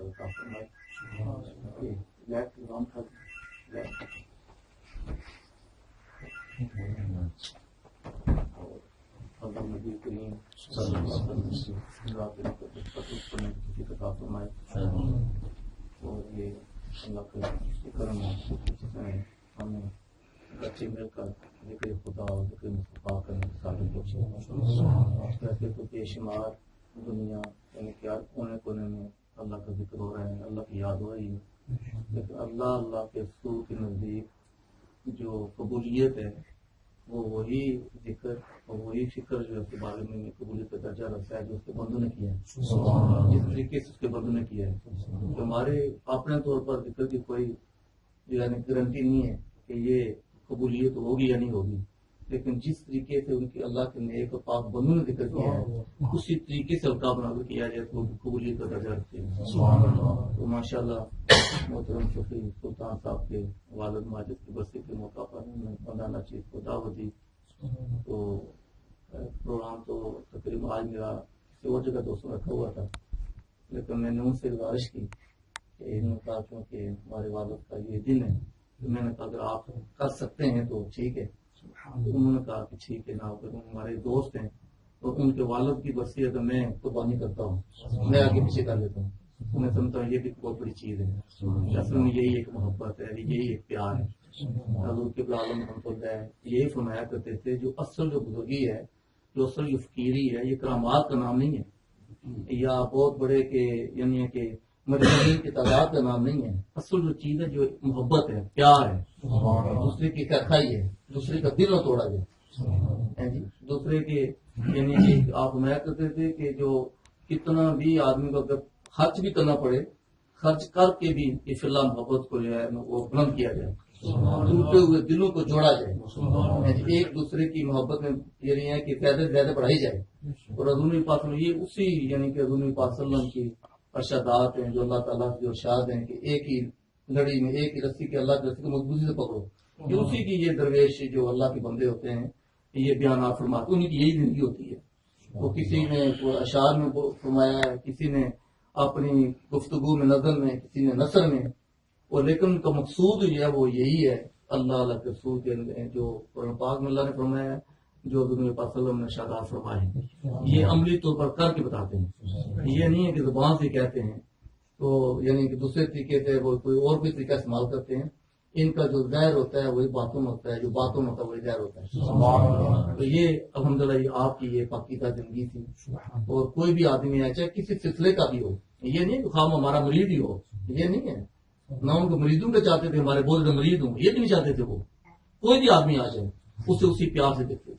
عطا فرمائے. لیٹ نام تھا اللہ نبی کریم صلی اللہ علیہ وسلم کی عطا فرمائے. اور یہ اللہ کا کرم ہے ہمیں بچے مل کر ذکر خدا اور ذکر مصطفیٰ کرنے کی سعادت بخشے. ویسے تو بے شمار دنیا یعنی کہ ہر کونے کونے میں اللہ کا ذکر ہو رہا ہے, اللہ کی یاد ہو رہی ہے, لیکن اللہ کے رسول کے نزدیک جو قبولیت ہے وہ وہی ذکر اور وہی فکر جو ہے اس کے بارے میں قبولیت کا درجہ رکھتا ہے جو اس کے بندوں نے کیا ہے, جس طریقے سے اس کے بندوں نے کیا ہے. تو ہمارے اپنے طور پر ذکر کی کوئی یعنی گارنٹی نہیں ہے کہ یہ قبولیت ہوگی یا نہیں ہوگی, لیکن جس طریقے سے ان کی اللہ کے نیک اور پاک بندوں نے ذکر کیا ہے اسی طریقے سے القاب نازل کیا جائے تو قبولیت کا درجہ رکھتے ہیں. تو ماشاء اللہ محترم شفیع سلطان صاحب کے والد ماجد کی برسی کے موقع پر مولانا چیز کو دعوت دی. تو پروگرام تو تقریباً آج میرا کسی اور جگہ دوستوں رکھا ہوا تھا, لیکن میں نے ان سے گزارش کی کہ انہوں نے کہا کیونکہ ہمارے والد کا یہ دن ہے, تو میں نے کہا اگر آپ کر سکتے ہیں تو ٹھیک ہے. انہوں نے کہا کہ ٹھیک ہے, نہ اگر ہمارے دوست ہیں تو ان کے والد کی برسی اگر میں قربانی کرتا ہوں میں آگے پیچھے کر لیتا ہوں, میں سمجھتا ہوں یہ بھی بہت بڑی چیز ہے. اصل میں یہی ایک محبت ہے, یہی ایک پیار ہے. حضور قبلہ عالم رحمۃ اللہ یہی فرمایا کرتے تھے جو اصل جو بزرگی ہے, جو اصل جو فقیری ہے, یہ کرامات کا نام نہیں ہے یا بہت بڑے کے یعنی کہ مجموعین کی تعداد کا نام نہیں ہے. اصل جو چیز ہے جو محبت ہے, پیار ہے, دوسرے کی کھائی ہے, دوسرے کا دل نہ توڑا جائے, دوسرے کے یعنی کہ آپ فرمایا کرتے تھے کہ جو کتنا بھی آدمی کو اگر خرچ بھی کرنا پڑے خرچ کر کے بھی فی اللہ محبت کو جو ہے وہ بلند کیا جائے, ٹوٹے ہوئے دلوں کو جوڑا جائے, ایک دوسرے کی محبت میں یہ نہیں ہے کہ زیادہ سے زیادہ بڑھائی جائے. اور حضور پاک میں یہ اسی یعنی کہ حضور پاک صلی اللہ علیہ وسلم کی ارشادات ہیں جو اللہ تعالیٰ کے ارشاد ہیں کہ ایک ہی لڑی میں ایک ہی رسی کے اللہ کی رسی کو مضبوطی سے پکڑو. یہ اسی کی یہ درویش جو اللہ کے بندے ہوتے ہیں یہ بیانات فرماتے ہیں, انہیں کی یہی زندگی ہوتی ہے. وہ کسی نے اشعار میں فرمایا ہے, کسی نے اپنی گفتگو میں نظم میں, کسی نے نثر میں, اور لیکن ان کا مقصود جو ہے وہ یہی ہے اللہ کے رسول کے جو قرآن پاک میں اللہ نے فرمایا ہے, جو حضور پاک صلی اللہ علیہ وسلم نے ارشادات فرمائے ہیں, یہ عملی طور پر کر کے بتاتے ہیں. یہ نہیں ہے کہ زبان سے کہتے ہیں تو یعنی کہ دوسرے طریقے سے وہ کوئی اور بھی طریقہ استعمال کرتے ہیں. ان کا جو ظاہر ہوتا ہے وہی باتوں میں ہوتا ہے, جو باتوں میں ہوتا ہے وہی ظاہر ہوتا ہے. تو یہ الحمدللہ یہ آپ کی یہ پاکیزہ زندگی تھی. اور کوئی بھی آدمی ہے چاہے کسی سلسلے کا بھی ہو, یہ نہیں کہ خواہ ہمارا مرید ہی ہو, یہ نہیں ہے. نہ ان کو مریدوں کے چاہتے تھے ہمارے بہت زیادہ مرید ہوں, یہ بھی نہیں چاہتے تھے. وہ کوئی بھی آدمی آ جائے اسے اسی پیار سے دیکھتے.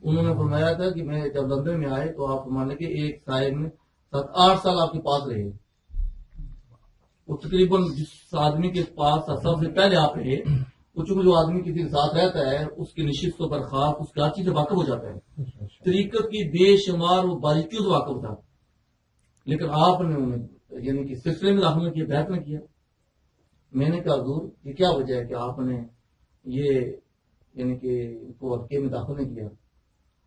انہوں نے فرمایا تھا کہ میں جب لندن میں آئے تو آپ فرمانے کے ایک صاحب نے 7-8 سال آپ کے پاس رہے. وہ تقریباً جس آدمی کے پاس سب سے پہلے آپ رہے, وہ چونکہ جو آدمی کسی کے ساتھ رہتا ہے اس کی نشست و برخاست اس کی ہر چیز سے واقف ہو جاتا ہے, طریقت کی بے شمار وہ باریکیوں سے واقف تھا. لیکن آپ نے انہیں یعنی کہ سلسلے میں داخل کیا, بیعت نہ کیا. میں نے کہا حضور یہ کیا وجہ ہے کہ آپ نے یہ یعنی کہ ان کو حلقے میں داخل نہیں کیا.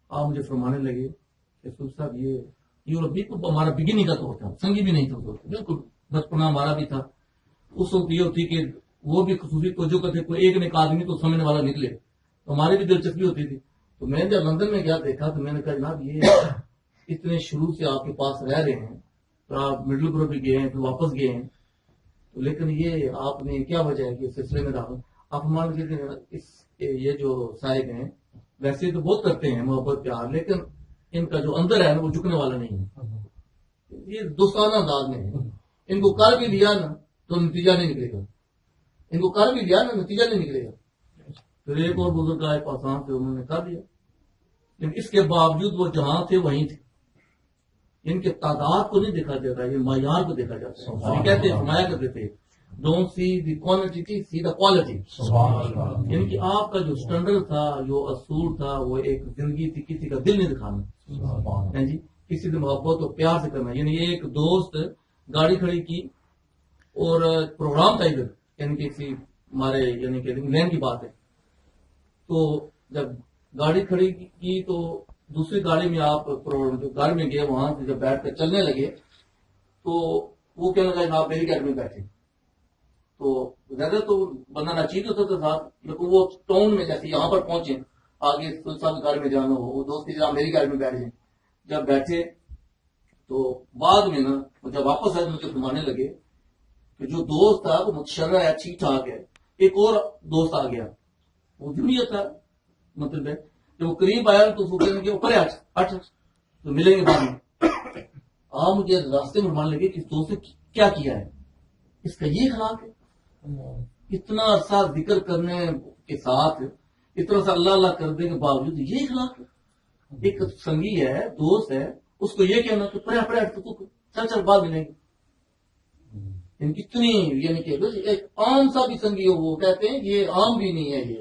آپ مجھے فرمانے لگے کہ رسول صاحب یہ بالکل ہمارا بگننگ کا دور تھا, سنگی بھی نہیں تھا, بالکل بچپنا ہمارا بھی تھا. اس وقت یہ ہوتی کہ وہ بھی خصوصی توجہ کرتے, کوئی ایک ایک آدمی تو سمجھنے والا نکلے, تو ہماری بھی دلچسپی ہوتی تھی. تو میں جب لندن میں گیا دیکھا تو میں نے کہا جناب یہ اتنے شروع سے آپ کے پاس رہ رہے ہیں, تو آپ مڈل گروپ بھی گئے ہیں پھر واپس گئے ہیں, تو لیکن یہ آپ نے کیا وجہ ہے کہ سلسلے میں داخل آپ مان کے یہ جو صاحب ہیں ویسے تو بہت کرتے ہیں محبت پیار, لیکن ان کا جو اندر ہے نا وہ جھکنے والا نہیں ہے. یہ دوستانہ انداز میں ہے. ان کو کر بھی لیا نا تو نتیجہ نہیں نکلے گا, ان کو کر بھی لیا نا نتیجہ نہیں نکلے گا. پھر ایک اور بزرگ آئے پاسان سے, انہوں نے کر دیا, لیکن اس کے باوجود وہ جہاں تھے وہیں تھے. ان کے تعداد کو نہیں دیکھا جاتا, یہ معیار کو دیکھا جاتا ہے. کہتے ہیں فرمایا کرتے تھے don't see the quantity see the quality. یعنی کہ آپ کا جو اسٹینڈرڈ تھا, جو اصول تھا, وہ ایک زندگی تھی کسی کا دل نہیں دکھانا, جی کسی سے محبت اور پیار سے کرنا. یعنی ایک دوست گاڑی کھڑی کی اور پروگرام تھا ادھر, یعنی کہ کسی ہمارے یعنی کہ انگلینڈ کی بات ہے, تو جب گاڑی کھڑی کی تو دوسری گاڑی میں آپ جو گاڑی میں گئے وہاں سے جب بیٹھ کر چلنے لگے تو وہ کہنے لگا آپ میری اکیڈمی بیٹھے. تو زیادہ تو بندہ ناچیز ہوتا تھا ساتھ، لیکن وہ ٹاؤن میں جیسے یہاں پر پہنچے آگے صاحب گھر میں جانا ہو، وہ دوست کی میری گاڑی میں بیٹھ جائیں. جب بیٹھے تو بعد میں نا جب واپس آئے مجھے گھمانے لگے کہ جو دوست تھا وہ متشرہ ہے، ٹھیک ٹھاک ہے. ایک اور دوست آ گیا، وہ جنویت تھا مطلب ہے. جب وہ قریب آیا تو وہ کہنے لگے اوپر ہٹ تو ملیں گے بعد میں. آپ مجھے راستے میں گھمانے لگے کہ اس دوست نے کیا کیا ہے، اس کا یہ اخلاق ہے. اتنا عرصہ ذکر کرنے کے ساتھ اتنا سا اللہ اللہ کرنے کے باوجود یہ اخلاق ہے. ایک سنگی ہے، دوست ہے، اس کو یہ کہنا کہ پڑے چل بعد ملیں گے. ان کتنی یعنی کہ ایک عام سا بھی سنگی ہو، وہ کہتے ہیں یہ عام بھی نہیں ہے، یہ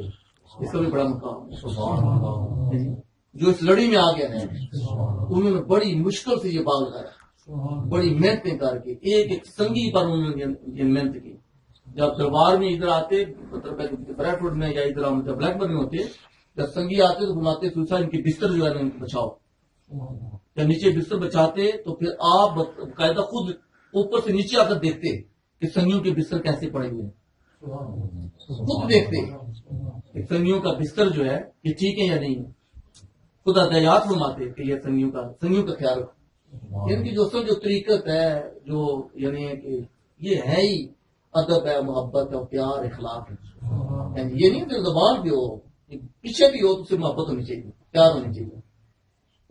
اس کا بھی بڑا مقام ہے. جو اس لڑی میں آ گیا ہے انہوں نے بڑی مشکل سے یہ باغ لگایا، بڑی محنتیں کر کے ایک ایک سنگی پر انہوں نے یہ محنت کی. جب دربار میں ادھر آتے مطلب بریڈ فوڈ میں یا ادھر بلیک برن میں ہوتے، جب سنگی آتے تو گھماتے سوچا ان کے بستر جو ہے بچاؤ. جب نیچے بستر بچاتے تو پھر آپ باقاعدہ خود اوپر سے نیچے آ کر دیکھتے کہ سنگیوں کے بستر کیسے پڑے ہوئے ہیں. خود دیکھتے کہ سنگیوں کا بستر جو ہے یہ ٹھیک ہے یا نہیں ہے. خدا ہدایات فرماتے کہ یہ سنگیوں کا خیال رکھو. ان کی جو طریقت ہے جو یعنی کہ یہ ہے ہی ادب ہے، محبت ہے، پیار اخلاق ہے. یہ نہیں کہ زبان بھی ہو پیچھے بھی ہو تو صرف محبت ہونی چاہیے، پیار ہونی چاہیے.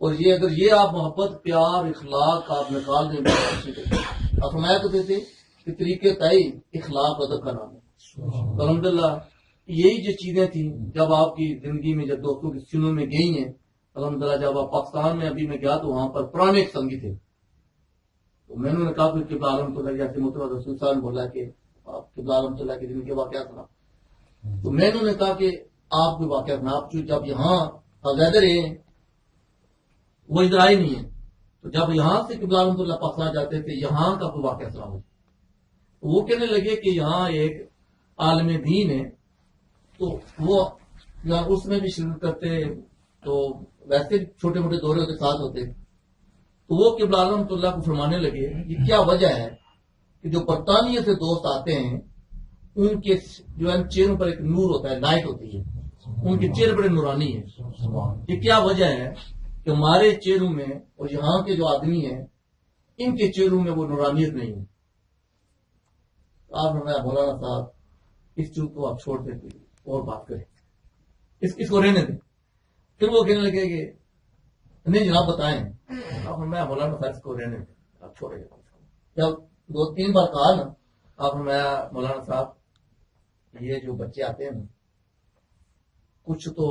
اور یہ اگر یہ آپ محبت پیار اخلاق آپ نکال دیں آپ فرمایا کرتے تھے کہ طریقے طے اخلاق ادب کا نام ہے. الحمد للہ یہی جو چیزیں تھیں جب آپ کی زندگی میں جب دوستوں کی سنوں میں گئی ہیں. الحمد للہ جب آپ پاکستان میں ابھی میں گیا تو وہاں پر پرانے ایک سنگی تھے. تو میں نے کہا کہ قبلہ عالم تو جیسے مطلب رسول صاحب نے بولا کہ آپ قبلہ عالم صلی اللہ کی زندگی کے واقعات سنا. تو میں نے کہا کہ آپ کے واقعات سنا. آپ جب یہاں علیحدہ رہے ہیں وہ ادھر آئے نہیں ہیں، تو جب یہاں سے قبلہ عالم اللہ پاکستان جاتے تھے یہاں کا کوئی واقعہ سنا ہو. وہ کہنے لگے کہ یہاں ایک عالم دین ہے تو وہ اس میں بھی شرکت کرتے، تو ویسے چھوٹے موٹے دورے ہوتے ساتھ ہوتے. تو وہ قبلہ عالم اللہ کو فرمانے لگے یہ کیا وجہ ہے کہ جو برطانیہ سے دوست آتے ہیں ان کے جو ہے چہروں پر ایک نور ہوتا ہے، لائٹ ہوتی ہے، ان کے چہرے بڑے نورانی ہیں. یہ کیا وجہ ہے کہ ہمارے چہروں میں اور یہاں کے جو آدمی ہیں ان کے چہروں میں وہ نورانیت نہیں ہے. آپ نے مولانا صاحب اس چیز کو آپ چھوڑ دیتے اور بات کریں، اس کو رہنے دیں. پھر وہ کہنے لگے کہ نہیں جناب بتائیں. آپ نے مولانا صاحب اس کو رہنے دیں، آپ چھوڑے. جب 2-3 بار کہا نا آپ نے مولانا صاحب یہ جو بچے آتے ہیں نا کچھ تو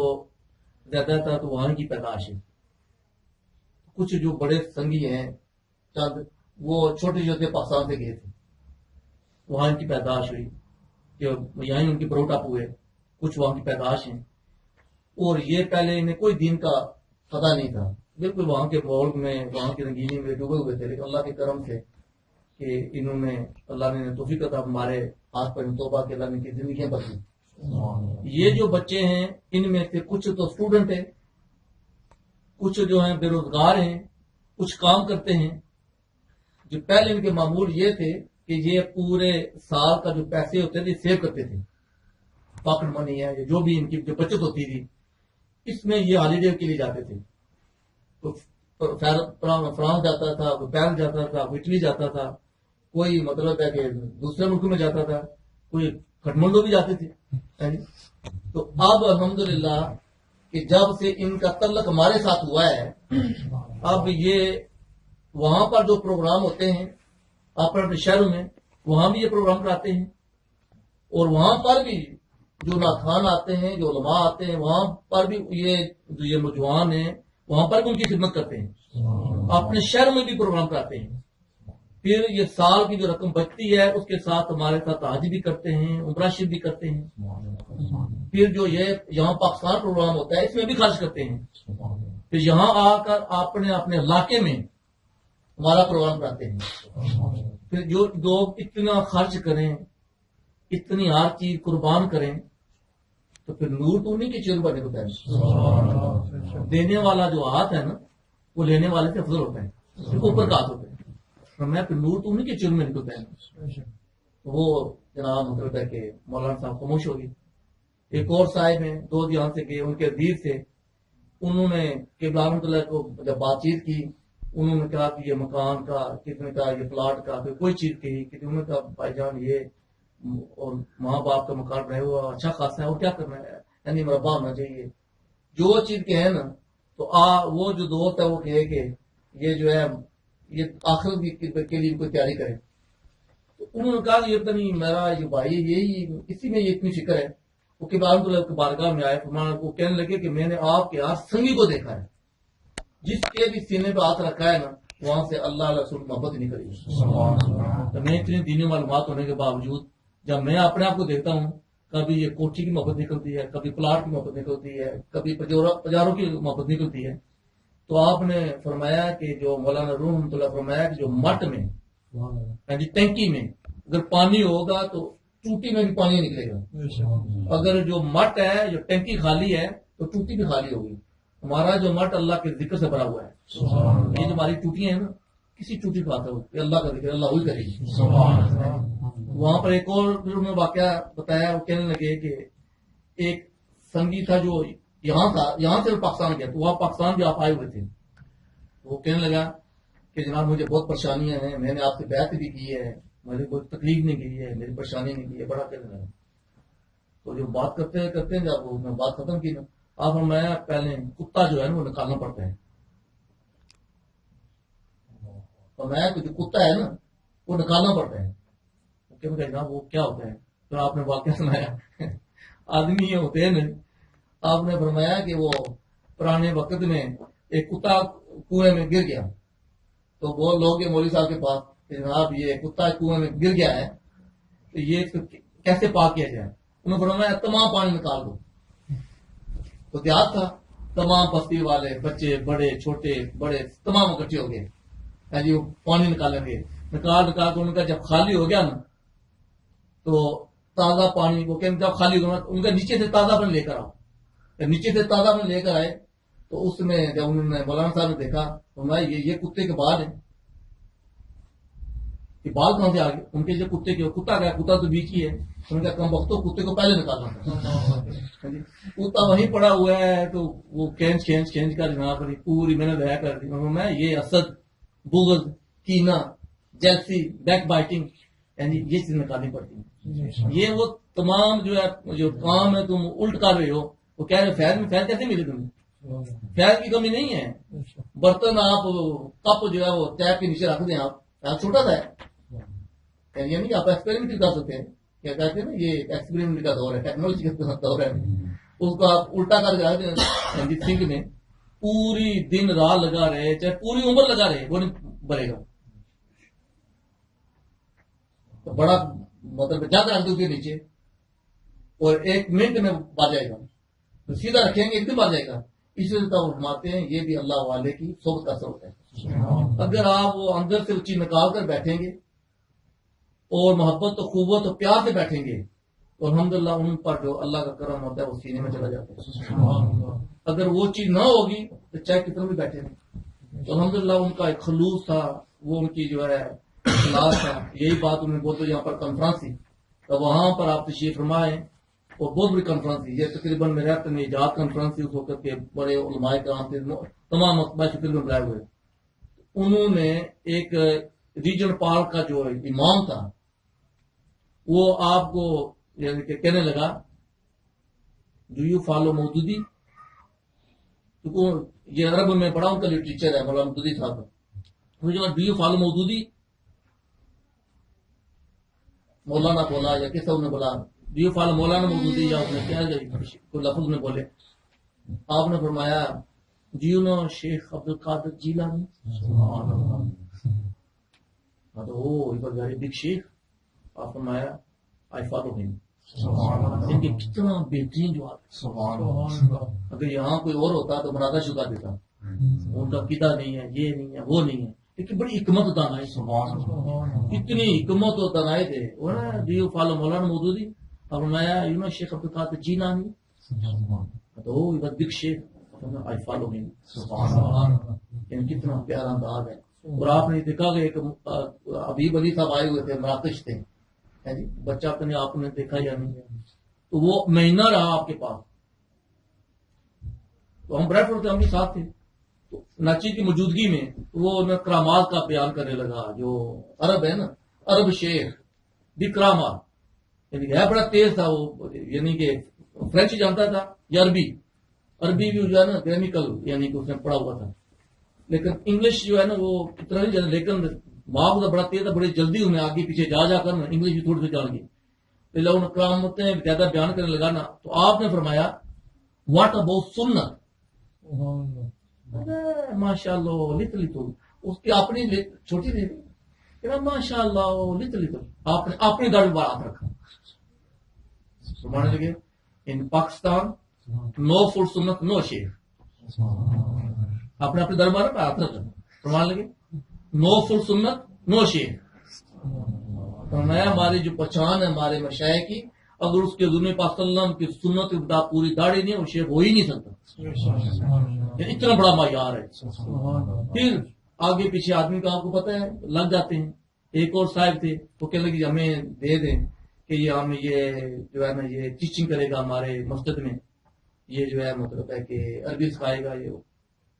زیادہ تر تو وہاں کی پیدائش ہے، کچھ جو بڑے سنگی ہیں چند وہ چھوٹے چھوٹے پاکستان سے گئے تھے، وہاں ان کی پیدائش ہوئی کہ یہاں ان کی بروٹ اپ ہوئے، کچھ وہاں کی پیدائش ہیں. اور یہ پہلے انہیں کوئی دین کا پتہ نہیں تھا، بالکل وہاں کے ماحول میں وہاں کی رنگینی میں ڈوبے ہوئے تھے. لیکن اللہ کے کرم سے کہ انہوں نے اللہ نے توفیق عطا ہمارے ہاتھ پر توبہ کے اللہ نے کی زندگیاں بدلی. یہ جو بچے ہیں ان میں سے کچھ تو اسٹوڈنٹ ہیں، کچھ جو ہیں بے روزگار ہیں، کچھ کام کرتے ہیں. جو پہلے ان کے معمول یہ تھے کہ یہ پورے سال کا جو پیسے ہوتے تھے سیو کرتے تھے، پاکٹ منی ہے جو بھی ان کی جو بچت ہوتی تھی اس میں یہ ہالیڈے کے لیے جاتے تھے. تو فرانس جاتا تھا، کوئی پیرس جاتا تھا، کوئی اٹلی جاتا تھا، کوئی مطلب ہے کہ دوسرے ملکوں میں جاتا تھا، کوئی کھٹمنڈو بھی جاتے تھے. تو اب الحمدللہ کہ جب سے ان کا تعلق ہمارے ساتھ ہوا ہے اب یہ وہاں پر جو پروگرام ہوتے ہیں اپنے شہروں میں وہاں بھی یہ پروگرام کراتے ہیں. اور وہاں پر بھی جو ناخوان آتے ہیں، جو علماء آتے ہیں، وہاں پر بھی یہ نوجوان ہیں وہاں پر بھی ان کی خدمت کرتے ہیں. اپنے شہر میں بھی پروگرام کراتے ہیں. پھر یہ سال کی جو رقم بچتی ہے اس کے ساتھ ہمارے ساتھ حج بھی کرتے ہیں، عمرہ شریف بھی کرتے ہیں. پھر جو یہ یہاں پاکستان پروگرام ہوتا ہے اس میں بھی خرچ کرتے ہیں. پھر یہاں آ کر اپنے علاقے میں ہمارا پروگرام کراتے ہیں. پھر جو لوگ اتنا خرچ کریں، اتنی ہر چیز قربان کریں تو پھر نور تو نہیں کہ چیر بنے کو دینے والا جو ہاتھ ہے نا وہ لینے والے سے افضل ہوتا ہے، اوپر کا ہاتھ ہوتا ہے. میں پھر نور تو انہیں کے چل میں نکلتا ہے. وہ جناب مطلب ہے کہ مولانا صاحب خاموش ہو گئے. ایک اور صاحب ہیں دو یہاں سے گئے, ان کے عزیز تھے, انہوں نے قبلہ رحمۃ اللہ کو جب بات چیت کی, انہوں نے کہا کہ یہ مکان کا کتنے کا, یہ پلاٹ کا, پھر کوئی چیز کہی کہ انہوں نے کہا بھائی جان یہ اور ماں باپ کا مکان رہے ہوا اچھا خاصا ہے, اور کیا کرنا ہے, یعنی مربع ہونا چاہیے جو چیز کہے نا. تو وہ جو دوست ہے وہ کہے کہ یہ جو ہے یہ آخرت کے لیے کوئی تیاری کرے. تو انہوں نے کہا کہ یہ پتہ نہیں میرا یہ بھائی یہی اسی میں یہ اتنی فکر ہے. وہ قبلہ کے بارگاہ میں آئے, وہ کہنے لگے کہ میں نے آپ کے ہاتھ سنگی کو دیکھا ہے, جس کے بھی سینے پہ ہاتھ رکھا ہے نا وہاں سے اللہ رسول محبت نہیں کری. تو میں اتنی دینی معلومات ہونے کے باوجود جب میں اپنے آپ کو دیکھتا ہوں, کبھی یہ کوٹھی کی محبت نکلتی ہے, کبھی پلاٹ کی محبت نکلتی ہے, کبھی پجاروں کی محبت نکلتی ہے. تو آپ نے فرمایا کہ جو مولانا روح رحمۃ اللہ فرمایا کہ جو مٹ میں یعنی ٹینکی میں اگر پانی ہوگا تو ٹوٹی میں بھی پانی نکلے گا. اگر جو مٹ ہے جو ٹینکی خالی ہے تو ٹوٹی بھی خالی ہوگی. ہمارا جو مٹ اللہ کے ذکر سے بھرا ہوا ہے. یہ جو ہماری ٹوٹیاں ہیں نا, کسی ٹوٹی کو آتا ہے اللہ کا ذکر اللہ وہی کرے گی. وہاں پر ایک اور میں واقعہ بتایا, وہ کہنے لگے کہ ایک سنگی تھا جو یہاں تھا, یہاں سے پاکستان گیا, تو وہاں پاکستان بھی آپ آئے ہوئے تھے. وہ کہنے لگا کہ جناب مجھے بہت پریشانیاں ہیں, میں نے آپ سے بیعت بھی کی ہے, مجھے کوئی تکلیف نہیں کی ہے, میری پریشانی نہیں کی ہے, بڑا کہنے لگا. تو جو بات کرتے ہیں جب میں بات ختم کی نا, آپ میں پہلے کتا جو ہے نا وہ نکالنا پڑتا ہے. اور میں جو کتا ہے نا وہ نکالنا پڑتا ہے. جناب وہ کیا ہوتا ہے؟ تو آپ نے واقعہ سنایا. آدمی یہ ہوتے ہیں نا, آپ نے فرمایا کہ وہ پرانے وقت میں ایک کتا کنویں میں گر گیا, تو وہ لوگ گئے مولوی صاحب کے پاس کہ جناب یہ کتا کنویں میں گر گیا ہے, تو یہ کیسے پاک کیا جائے؟ انہوں نے فرمایا تمام پانی نکال دو. تو دیہات تھا, تمام بستی والے بچے بڑے چھوٹے بڑے تمام اکٹھے ہو گئے, جی وہ پانی نکالیں گے. نکال کے ان کا جب خالی ہو گیا نا تو تازہ پانی وہ جب خالی ہوگا ان کا نیچے سے تازہ پانی لے کر آؤ. نیچے سے تازہ پانی لے کر آئے تو اس میں جب انہوں نے مولانا صاحب نے دیکھا تو یہ کتے کے بال ہیں, یہ بال کہاں سے آ گئے؟ ان کے جو کتے کے کتا گیا, کتا تو بیچ ہی ہے, ان کا کم وقت کتے کو پہلے نکالنا تھا. کتا وہیں پڑا ہوا ہے تو وہ کھینچ کر جناب پوری میں نے دیا کر دی. میں یہ اسد بغض کینا جیلسی بیک بائٹنگ یعنی یہ چیز نکالنی پڑتی ہے. یہ وہ تمام جو ہے جو کام ہے تم الٹ کر رہے ہو, وہ کہہ رہے فیض میں فیض کیسے ملے تمہیں؟ فیض کی کمی نہیں ہے. برتن آپ کپ جو ہے وہ ٹیپ کے نیچے رکھ دیں, آپ چھوٹا سا ہے یعنی آپ ایکسپیریمنٹ کر سکتے ہیں. کیا کہتے ہیں نا یہ ایکسپیریمنٹ کا دور ہے, ٹیکنالوجی کا دور ہے. اس کو آپ الٹا کر کے رکھ دیں سنک میں, پوری دن رات لگا رہے چاہے پوری عمر لگا رہے وہ نہیں بھرے گا. تو بڑا مطلب جگ رکھ دو کے نیچے اور 1 منٹ میں بھر جائے گا. تو سیدھا رکھیں گے ایک دن بھر جائے گا. اس لیے فرماتے ہیں یہ بھی اللہ والے کی صحبت کا اثر ہوتا ہے. اگر آپ وہ اندر سے چیز نکال کر بیٹھیں گے اور محبت و قوت و پیار سے بیٹھیں گے تو الحمدللہ ان پر جو اللہ کا کرم ہوتا ہے وہ سینے میں چلا جاتا ہے. اگر وہ چیز نہ ہوگی تو چاہے کتنا بھی بیٹھے نہیں. تو الحمدللہ ان کا ایک خلوص تھا, وہ ان کی جو ہے اخلاص تھا. یہی بات انہوں نے بولتے یہاں پر کانفرنس تھی تو وہاں پر آپ تشریف فرمائے اور بہت بڑی کانفرنس تھی. یہ تقریباً میرے ہاتھ میں ایجاد کانفرنس تھی اس وقت کے بڑے علماء کرام تھے, تمام مکتبہ فکر میں بلائے ہوئے. انہوں نے ایک ریجن پارک کا جو امام تھا وہ آپ کو کہنے لگا ڈو یو فالو مودودی. یہ عرب میں بڑا ان کا لٹریچر ہے مولانا مودودی صاحب. Do you follow Maududi. مولانا بولا یا کس نے بولا do you follow Maulana Maududi, یا اس نے کیا کوئی لفظ میں بولے. آپ نے فرمایا do you know Sheikh Abdul Qadir Jilani. Very big شیخ. آپ فرمایا آئی فالو ہم. ان کے کتنا بہترین جواب. اگر یہاں کوئی اور ہوتا تو مناظر چکا دیتا, ان کا قیدا نہیں ہے, یہ نہیں ہے, وہ نہیں ہے, لیکن بڑی حکمت دانائی, اتنی حکمت و دانائی تھے. Do you follow Maulana Maududi. اور فرمایا یو نو شیخ عبد القادر جیلانی. تو بگ شیخ آئی فالو ہم. کتنا پیارا انداز ہے. اور آپ نے دیکھا کہ ایک حبیب علی صاحب آئے ہوئے تھے، مراکش تھے، جی بچہ اپنے آپ نے دیکھا یا نہیں، تو وہ مہینہ رہا آپ کے پاس، تو ہم بریڈ فورڈ ہم بھی ساتھ تھے، تو ناچی کی موجودگی میں وہ کرامات کا بیان کرنے لگا، جو عرب ہے نا، عرب شیخ بھی کرامات، یعنی ہے بڑا تیز تھا وہ، یعنی کہ فرینچ جانتا تھا یا عربی بھی جو ہے نا گرامیکل، یعنی کہ اس نے پڑھا ہوا تھا، لیکن انگلش جو ہے نا وہ اتنا نہیں جانا، لیکن ماں کا بڑا تیز تھا، بڑی جلدی انہیں آگے پیچھے جا کر نا انگلش بھی تھوڑی سی جان گئی، لوگ کرامتیں زیادہ بیان کرنے لگا نا، تو آپ نے فرمایا واٹ اباؤٹ سنت، ماشاء اللہ لٹل اس کی اپنی چھوٹی تھی، ماشاء اللہ لٹل آپ نے اپنی داڑھی پر ہاتھ رکھا، فرمانے لگے ان پاکستان نو فوڈ سنت نو شیخ، آپ نے اپنے دربار پہ ہاتھ رکھا، فرمانے لگے نو فوڈ سنت نو شیخ، فرمایا ہماری جو پہچان ہے ہمارے مشائخ کی، اگر اس کے حضور پاک صلی اللہ علیہ وسلم کی سنت کی پوری داڑھی نہیں ہے وہ شیخ ہو ہی نہیں سکتا، اتنا بڑا معیار ہے۔ پھر آگے پیچھے آدمی کا آپ کو پتہ ہے لگ جاتے ہیں، ایک اور صاحب تھے وہ کہنے لگے ہمیں دے دیں کہ یہ ہم یہ جو ہے نا یہ ٹیچنگ کرے گا ہمارے مسجد میں، یہ جو ہے مطلب ہے کہ عربی سکھائے گا، یہ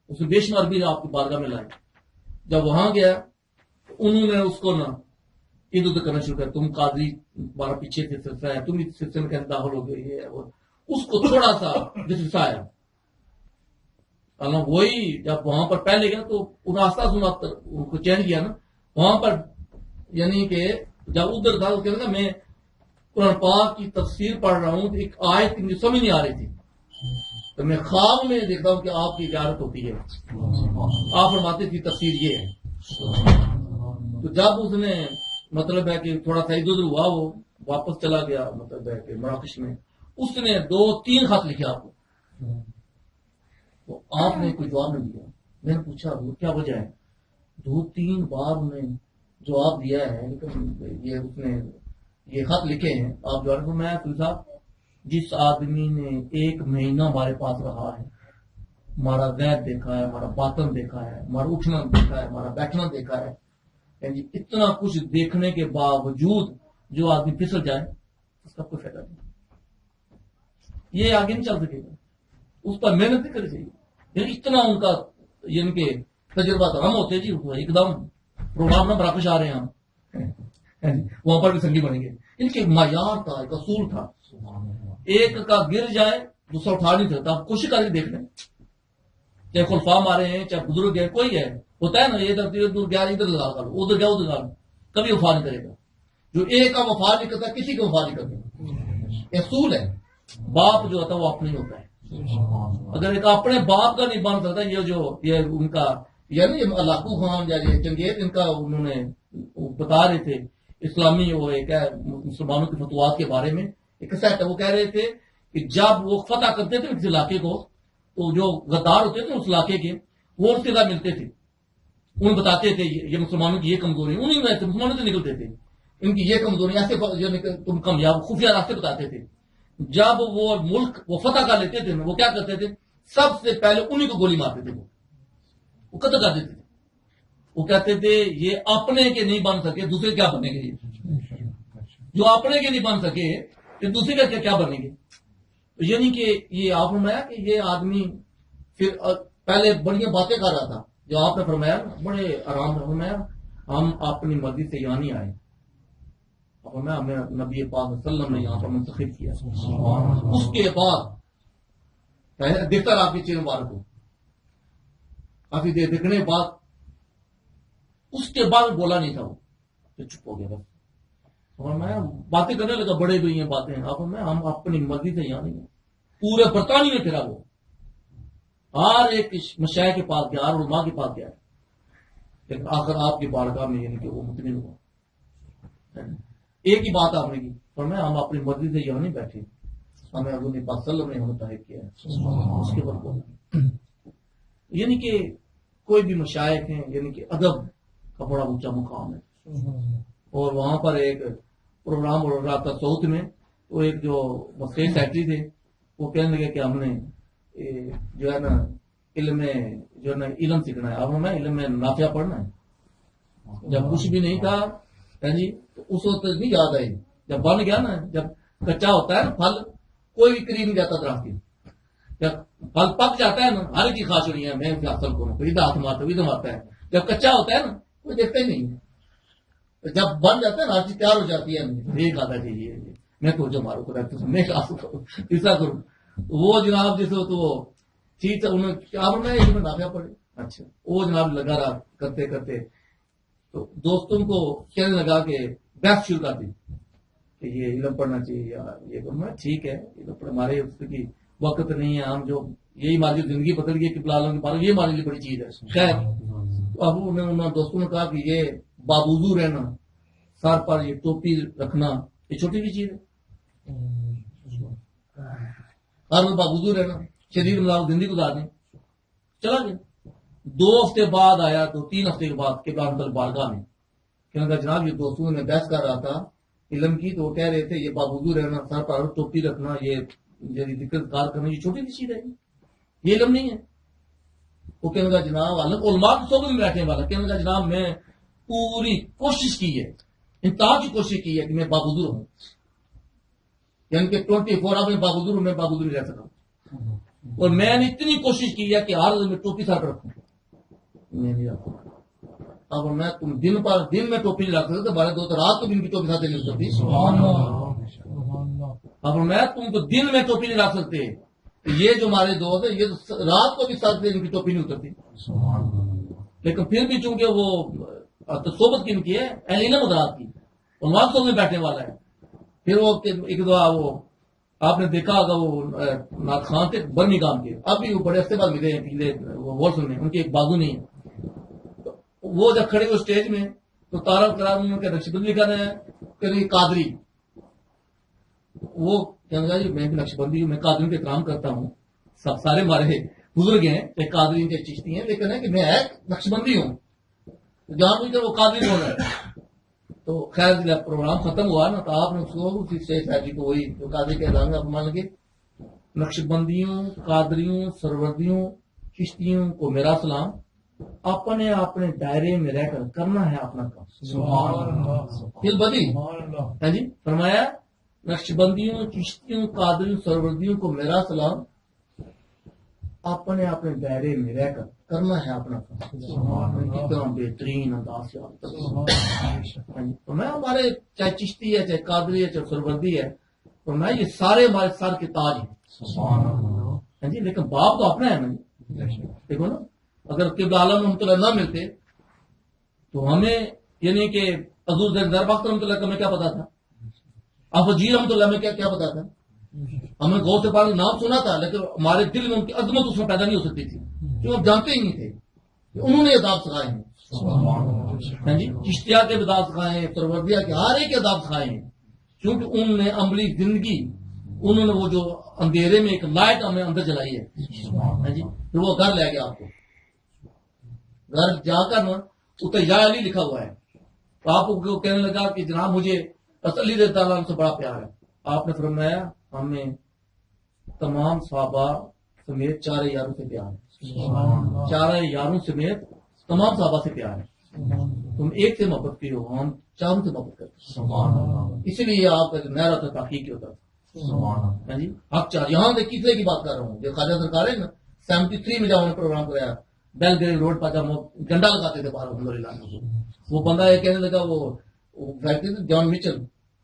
اس نے بے شمار عربی آپ کی بارگاہ میں لائے، جب وہاں گیا تو انہوں نے اس کو نا ادھر ادھر کرنا شروع کیا، تم قادری بارہ پیچھے سے سلسلہ ہے، تم اس سلسلے میں کیسے داخل ہو گئے، یہ اس کو تھوڑا سا جسسا آیا، وہی جب وہاں پر پہلے گیا تو راستہ سنا ان کو چین کیا نا، وہاں پر یعنی کہ جب ادھر تھا تو کہنے لگا میں قرآن پاک کی تفسیر پڑھ رہا ہوں تو ایک آیت مجھے سمجھ نہیں آ رہی تھی، تو میں خواب میں دیکھتا ہوں کہ آپ کی اجازت ہوتی ہے، آپ فرماتے تھی تفسیر یہ ہے، تو جب اس نے مطلب ہے کہ تھوڑا سا ادھر ادھر ہوا وہ واپس چلا گیا، مطلب ہے کہ مراکش میں اس نے 2-3 خط لکھے آپ کو، تو آپ نے کوئی جواب نہیں دیا، میں نے پوچھا کیا وجہ ہے، 2-3 بار نے جواب دیا ہے لیکن یہ اس نے یہ خط لکھے ہیں، آپ جواب میں صاحب جس آدمی نے 1 مہینہ ہمارے پاس رہا ہے، ہمارا غیب دیکھا ہے، ہمارا باطن دیکھا ہے، ہمارا اٹھنا دیکھا ہے، ہمارا بیٹھنا دیکھا ہے، یعنی اتنا کچھ دیکھنے کے باوجود جو آدمی پھسل جائے اس کا کوئی فائدہ نہیں، یہ آگے نہیں چل سکے گا، اس پر محنت نہیں کرنی چاہیے، یعنی اتنا ان کا یعنی کہ تجربات ہم ہوتے جی ایک دم پروگرام میں مراکش آ رہے ہیں ہم وہاں پر بھی سنگی بنیں گے، ان کے معیار تھا، ایک اصول تھا، ایک کا گر جائے دوسرا اٹھا نہیں سکتا، آپ کوشش کر کے دیکھ لیں، چاہے خلفاء مارے ہیں چاہے بزرگ ہے، کوئی ہے ہوتا ہے نا، یہ دور گیا ادھر لگا کر ادھر گیا ادھر لگا، کبھی وفا نہیں کرے گا، جو ایک کا وفا نہیں کرتا کسی کا وفا نہیں کرتا، اصول ہے، باپ جو ہوتا ہے وہ اپنا ہی ہوتا ہے، اگر ایک اپنے باپ کا نہیں بن سکتا، یہ جو یہ ان کا یعنی لاکو خان یا چنگیز ان کا انہوں نے بتا رہے تھے اسلامی وہ ایک ہے مسلمانوں کے فتوات کے بارے میں ایک سیٹ ہے، وہ کہہ رہے تھے کہ جب وہ فتح کرتے تھے اس علاقے کو تو جو غدار ہوتے تھے اس علاقے کے وہ اس کے ساتھ ملتے تھے، انہیں بتاتے تھے یہ مسلمانوں کی یہ کمزوری، انہیں میں سے مسلمانوں سے نکلتے تھے، ان کی یہ کمزوری ایسے تم کامیاب خفیہ راستے بتاتے تھے، جب وہ ملک وہ فتح کر لیتے تھے وہ کیا کرتے تھے سب سے پہلے انہیں کو گولی مارتے تھے، وہ قتل کر دیتے تھے، وہ کہتے تھے یہ اپنے کے نہیں بن سکے دوسرے کیا بنے گے، جو اپنے کے نہیں بن سکے کہ دوسرے کا کیا بنے گے، یعنی کہ یہ آپ نے فرمایا کہ یہ آدمی پھر پہلے بڑی باتیں کر رہا تھا، جو آپ نے فرمایا بڑے آرام سے فرمایا ہم اپنی مرضی سے یہاں نہیں آئے، ہمیں نبی پاک صلی اللہ علیہ وسلم نے یہاں پر منتخب کیا، اس کے بعد دیکھتا رہا آپ کی چیز مبارک کو کافی دیر دیکھنے کے بعد اس کے بعد بولا نہیں تھا، وہ چپ ہو گیا، بس میں باتیں کرنے لگا بڑے بھی ہیں باتیں، آپ میں ہم اپنی مرضی سے یہاں نہیں ہیں، پورے برطانیہ میں پھرا وہ ہر ایک مشائخ کے پاس گیا، ہر علماء کے پاس گیا، لیکن آخر آپ کی بارگاہ میں یعنی کہ وہ مطمئن ہوا، ایک ہی بات آپ نے کی، فرمایا ہم اپنی مرضی سے یہاں نہیں بیٹھے، ہمیں حضور پاک صلی اللہ علیہ وسلم نے متحد کیا ہے، اس کے بعد بولا، یعنی کہ کوئی بھی مشائخ ہیں یعنی کہ ادب کا بڑا اونچا مقام ہے، اور وہاں پر ایک پروگرام ہو رہا تھا ساؤتھ میں، تو ایک جو مسئلہ سیکٹری تھے وہ کہنے لگے کہ ہم نے جو ہے نا علم جو ہے نا علم سیکھنا ہے، اب ہمیں علم میں نافیہ پڑھنا ہے، جب کچھ بھی نہیں تھا جی تو اس وقت نہیں یاد آئی. جب بن گیا نا, جب کچا ہوتا ہے نا پھل, کوئی بھی قریب نہیں جاتا درخت کی. جب پھل پک جاتا ہے نا, ہر کی خواہش نہیں ہے میں حاصل کروں, ادھر ہاتھ مارتا ہوں ادھر مارتا ہے. جب کچا ہوتا ہے نا کوئی دیکھتا ہی نہیں. جب بن جاتا ہے نا ہر چیز تیار ہو جاتی ہے, یہ کھاتا چاہیے میں تو جو مارو کروں میں تیسرا کروں. وہ جناب جس وقت وہ چیز انہوں کیا بننا ہے اس میں نافیہ پڑے. اچھا وہ جناب لگا رہا کرتے کرتے تو دوستوں کو کہنے لگا کہ بحث شروع کر دی کہ یہ علم پڑھنا چاہیے یا یہ کرنا. ٹھیک ہے علم پڑھ, ہمارے اس کی وقت نہیں ہے, ہم جو یہی ہماری زندگی بدل گئی کہ پلالوں کے پاس, یہ ہمارے لیے بڑی چیز ہے. خیر اب انہوں نے دوستوں نے کہا کہ یہ بابوزو رہنا, سر پر یہ ٹوپی رکھنا, یہ چھوٹی سی چیز ہے. ہر وقت بابوزو رہنا, شریر ملاؤ زندگی گزارنے. چلا گیا. 2 ہفتے بعد آیا تو 3 ہفتے کے بعد کے بارگاہ میں کہنے کا جناب یہ دوستوں میں بحث کر رہا تھا علم کی, تو وہ کہہ رہے تھے یہ بابوزو رہنا, سر پر ٹوپی رکھنا, یہ ذکر کار کرنا, یہ چھوٹی سی چیز ہے, یہ علم نہیں ہے. وہ کہنے کا جناب علماء کی صحبت میں بیٹھنے والا کہنے کا جناب میں پوری کوشش کی ہے, انتہا کی کوشش کی ہے کہ میں بابوزو ہوں, یعنی کہ 24 آور میں بابوزو ہوں, میں بابوزو نہیں رہ سکا. اور میں نے اتنی کوشش کی ہے کہ ہر میں ٹوپی سر پر رکھوں, میں نہیں رکھوں. اب میں تم دن میں ٹوپی نہیں رکھ سکتے, ہمارے دوست رات کو دن کی ٹوپی ساتھ نہیں سکتی. اب میں تم کو دن میں ٹوپی نہیں رکھ سکتے, یہ جو ہمارے دوست ہے یہ رات کو بھی ساتھ ان کی ٹوپی نہیں اترتی. لیکن پھر بھی چونکہ وہ صحبت کن کی ہے, اہل علم حضرات کی, عنوان صحبت میں بیٹھنے والا ہے. پھر وہ ایک دعا وہ آپ نے دیکھا ہوگا وہ نعت خان تھے برمی گام کے, اب بھی وہ بڑے ہفتے بعد ملے ہیں پیلے وارس میں, ان کے ایک بازو نہیں ہے. وہ جب کھڑے ہوئے اسٹیج میں تو تارا قرار انہوں نے نقش بندی کرنا ہے کہ قادری. وہ کہنے لگا جی میں بھی نقش بندی ہوں, میں قادریوں کے احترام کرتا ہوں, سب سارے ہمارے بزرگ ہیں چاہے قادری چاہے چشتی ہیں, لیکن ہے کہ میں ایک نقش بندی ہوں. جہاں پوچھ کر وہ قادری بول رہا ہے. تو خیر جب پروگرام ختم ہوا نا تو آپ نے اس کو شیخ صاحب جی کو وہی جو قادری کے اعلان آپ مان لگے, نقش بندیوں, قادریوں, سروردیوں, چشتیوں کو میرا سلام, اپنے اپنے دائرے میں رہ کر کرنا ہے اپنا کام. پھر بدی ہے جی فرمایا نقش بندیوں, چشتیوں, قادریوں, سروردیوں کو میرا سلام, اپنے اپنے دائرے میں رہ کر کرنا ہے اپنا کام. کتنا بہترین انداز سے تو میں ہمارے چاہے چشتی ہے, چاہے قادری ہے, چاہے سروردی ہے, تو میں یہ سارے ہمارے سر کے تاج ہیں جی. لیکن باپ تو اپنا ہے نا جی. دیکھو نا, اگر قبلہ عالم رحمۃ اللہ نہ ملتے تو ہمیں یعنی کہ حضور دربخت رحمۃ اللہ کا ہمیں کیا پتا تھا, افجی رحمۃ اللہ میں کیا پتا تھا. ہمیں غوث پاک کا نام سنا تھا, لیکن ہمارے دل میں ان کی عظمت اس میں پیدا نہیں ہو سکتی تھی, کیوں ہم جانتے ہی نہیں تھے. انہوں نے اداب سکھائے ہیں جی, چشتیہ کے اداب سکھائے ہیں, سروردیہ کے ہر ایک اداب سکھائے ہیں, کیونکہ انہوں نے عملی زندگی, انہوں نے وہ جو اندھیرے میں ایک لائٹ ہمیں اندر جلائی ہے جی. پھر وہ گھر لے گیا, آپ کو گھر جا کر نا اتر یا علی لکھا ہوا ہے, تو آپ کو کہنے لگا کہ جناب مجھے علی رضی اللہ عنہ سے بڑا پیار ہے. آپ نے فرمایا ہمیں تمام صحابہ سمیت 4 یاروں سے پیار ہے, 4 یاروں سمیت تمام صحابہ سے پیار ہے. تم ایک سے محبت کی ہو, ہم 4 سے محبت کرتے ہیں. اسی لیے آپ کا نہرا تھا تحقیق ہوتا تھا جی. آپ 4 یہاں سے کتنے کی بات کر رہا ہوں, جو خواجہ سرکار ہے نا 73 میں جب انہوں نے پروگرام کرایا بیل گریڈ روڈ پر, جب گنڈا لگاتے تھے باہر الحمدللہ. وہ بندہ یہ کہنے لگا, وہ جان مچل,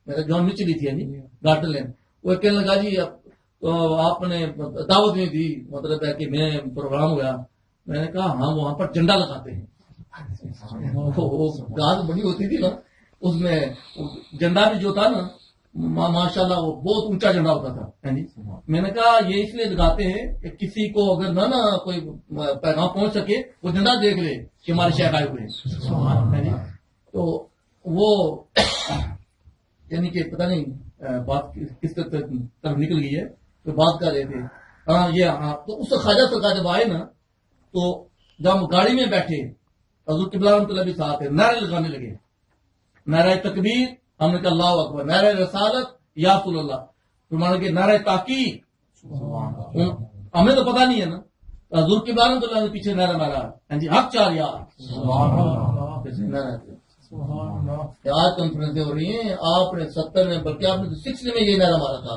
میرا جان مچل ہی تھی جی گارڈن لین, وہ کہنے لگا جی آپ نے دعوت نہیں دی, مطلب ہے کہ میں پروگرام ہوا. میں نے کہا ہاں وہاں پر جھنڈا لگاتے ہیں. وہ گاس بڑی ہوتی تھی نا, اس میں جھنڈا بھی جو تھا نا ماشاء اللہ وہ بہت اونچا جھنڈا ہوتا تھا جی. میں نے کہا یہ اس لیے لگاتے ہیں کہ کسی کو اگر نہ کوئی پیغام پہنچ سکے وہ جھنڈا دیکھ لے کہ ہمارے شیخ آئے ہوئے ہیں. تو وہ یعنی کہ پتہ نہیں بات کس طرف نکل گئی ہے, تو بات کر رہے تھے. ہاں یہ ہاں, تو اس خواجہ سرکار جب آئے نا تو جب ہم گاڑی میں بیٹھے حضور قبلہ رحمۃ اللہ بھی ساتھ ہے, نعرے لگانے لگے. نعرہ تکبیر, ہم نے کہا اللہ اکبر. نعرہ رسالت یا رسول اللہ, تو مان کے نعرہ تحقیق, ہمیں تو پتا نہیں ہے نا. حضور قبلہ رحمۃ اللہ نے پیچھے نعرہ مارا جی, حق 4 یار. پہ زندہ رہتے ہیں. آج کانفرنسیں ہو رہی ہیں, آپ نے 70 میں بلکہ آپ نے 60 میں یہ نعرہ مارا تھا.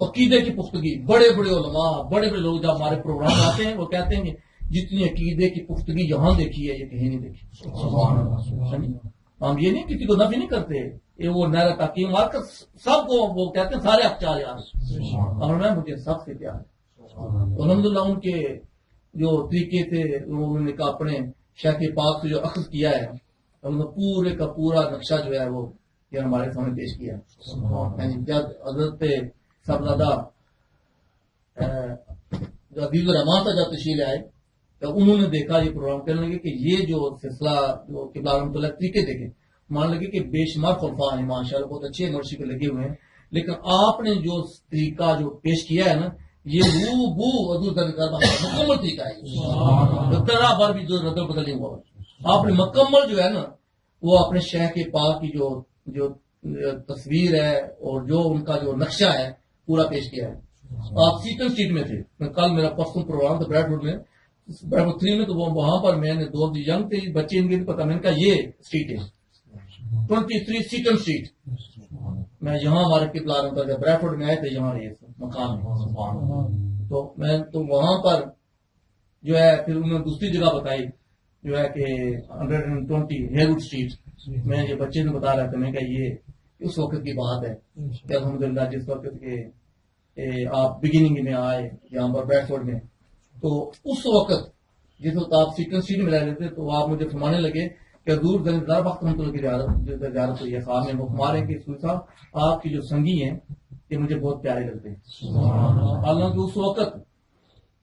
عقیدے کی پختگی, بڑے بڑے علماء, بڑے بڑے لوگ جب ہمارے پروگرام آتے ہیں وہ کہتے ہیں کہ جتنی عقیدے کی پختگی یہاں دیکھی ہے یہ کہیں نہیں دیکھی. ہم یہ نہیں کسی کو نفی نہیں کرتے, یہ وہ نعرہ تحقیم مار کر سب کو وہ کہتے ہیں سارے اخچار یار, اور میں مجھے سب سے پیار ہے. الحمدللہ ان کے جو طریقے تھے انہوں نے اپنے شیخ پاک سے جو اخذ کیا ہے, انہوں نے پورے کا پورا نقشہ جو ہے وہ یہ ہمارے سامنے پیش کیا. جب حضرت صاحبزادہ جو عزیز الرحمان سے جب تشریف آئے تو انہوں نے دیکھا یہ پروگرام کرنے لگے کہ یہ جو سلسلہ جو قبلہ رحمۃ اللہ طریقے دیکھے, مان لگے کہ بے شمار خلفاء ہیں ماشاء اللہ, بہت اچھے مرشی پہ لگے ہوئے ہیں, لیکن آپ نے جو طریقہ جو پیش کیا ہے نا یہ رو بو حضور مکمل طریقہ ہے, ذرا بار بھی جو ردل بدل نہیں ہوا. آپ نے مکمل جو ہے نا وہ اپنے شیخ کے پاک کی جو تصویر ہے اور جو ان کا جو نقشہ ہے پورا پیش کیا ہے. آپ سیکنڈ سیٹ میں تھے, کل میرا پرسوں پروگرام تھا بریڈ فوڈ میں, بریڈ فوڈ 3 میں, تو وہاں پر میں نے 2 ینگ تھے بچے, ان کے پتا میں نے کہا یہ سیٹ ہے 23 سیکنڈ سیٹ. میں یہاں ہمارے قبلہ رحمۃ اللہ بریڈ فوڈ میں آئے تھے, یہاں یہ مقام ہے. تو میں تو وہاں پر جو ہے پھر انہوں نے دوسری جگہ بتائی جو ہے کہ 120 ہیئر وڈ اسٹریٹ. میں یہ بچے نے بتا رہا تھا, میں کہ یہ اس وقت کی بات ہے کہ الحمدللہ جس وقت کے آپ بگننگ میں آئے یہاں پر بریڈ فورڈ میں, تو اس وقت جس وقت آپ سیکنڈ سیٹ میں رہ رہے تھے تو آپ مجھے فرمانے لگے کہ حضور زر وقت ہم تو زیارت ہوئی ہے خواب میں, وہ ہمارے کہ سوئی صاحب آپ کی جو سنگی ہیں یہ مجھے بہت پیارے لگتے ہیں. حالانکہ اس وقت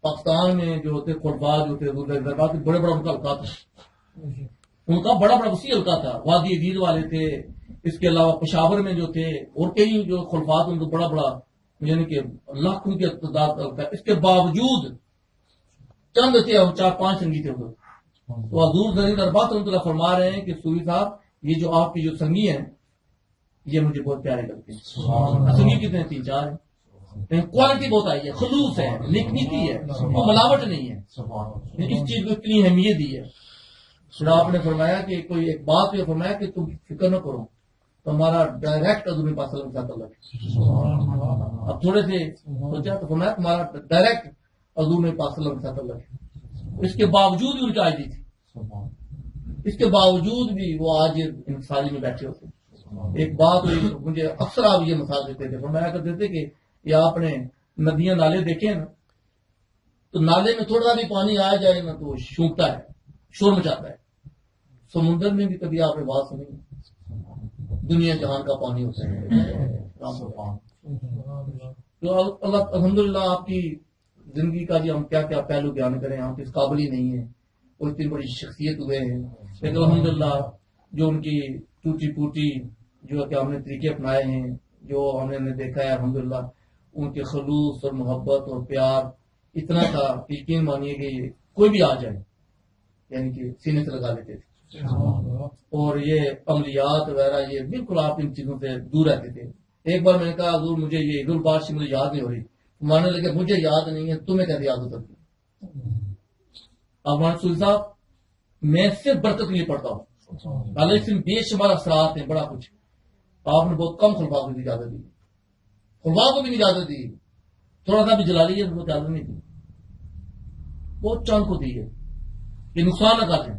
پاکستان میں جو ہوتے خلفاء جو تھے حضور دربار کے بڑے بڑا ان کا حلقہ تھا, ان کا بڑا بڑا وسیع حلقہ تھا. وادی عزیز والے تھے, اس کے علاوہ پشاور میں جو تھے اور کئی جو خلفاء ان کو بڑا بڑا یعنی کہ لاکھوں کی تعداد کا. اس کے باوجود چند تھے 4-5 سنگی تھے. تو حضور دربار اللہ فرما رہے ہیں کہ سوئی صاحب یہ جو آپ کی جو سنگی ہیں یہ مجھے بہت پیارے لگتے ہیں. سنگی کتنے 3-4 ہیں, کوالٹی بہت آئی ہے, خلوص ہے, نیکی ہے, وہ ملاوٹ نہیں ہے. اس چیز کو اتنی اہمیت دی ہے. پھر آپ نے فرمایا کہ کوئی ایک بات یہ فرمایا کہ تم فکر نہ کرو, تمہارا ڈائریکٹ حضور پاک صلی اللہ علیہ وسلم. اب تھوڑے سے سوچا تو فرمایا تمہارا ڈائریکٹ حضور پاک صلی اللہ علیہ وسلم. اس کے باوجود بھی ان کی آجزی تھی, اس کے باوجود بھی وہ آج انصاری میں بیٹھے ہوتے. ایک بات ہوئی, مجھے اکثر آپ یہ مثال دیتے تھے, فرمایا کرتے تھے کہ یہ آپ نے ندیاں نالے دیکھے نا, تو نالے میں تھوڑا بھی پانی آ جائے نا تو شونکتا ہے, شور مچاتا ہے. سمندر میں بھی کبھی آپ نے بات سنی, دنیا جہان کا پانی ہوتا ہے. تو اللہ الحمدللہ آپ کی زندگی کا جی ہم کیا کیا پہلو بیان کریں, آپ اس قابل ہی نہیں ہے. وہ اتنی بڑی شخصیت ہوئے ہیں, لیکن الحمدللہ جو ان کی ٹوٹی پوٹی جو کہ ہم نے طریقے اپنائے ہیں, جو ہم نے دیکھا ہے الحمدللہ ان کے خلوص اور محبت اور پیار اتنا تھا کہ یقین مانیے کہ کوئی بھی آ جائے یعنی کہ سینے سے لگا لیتے تھے. اور یہ عملیات وغیرہ یہ بالکل آپ ان چیزوں سے دور رہتے تھے. ایک بار میں نے کہا حضور مجھے یہ عید البارشی مجھے یاد نہیں ہو رہی, ماننے لگے مجھے یاد نہیں ہے, تمہیں کیسے یاد ہو سکتی. اب سوئی صاحب میں صرف برکت نہیں پڑھتا ہوں, حالانکہ اس میں بے شمار اثرات ہیں, بڑا کچھ. آپ نے بہت کم خلفاء کو بھی اجازت دی, خلفاء کو بھی نہیں اجازت دی, تھوڑا سا بھی جلا لیے وہ اجازت نہیں دی, بہت چاند کو دی ہے کہ نقصان نہ کریں.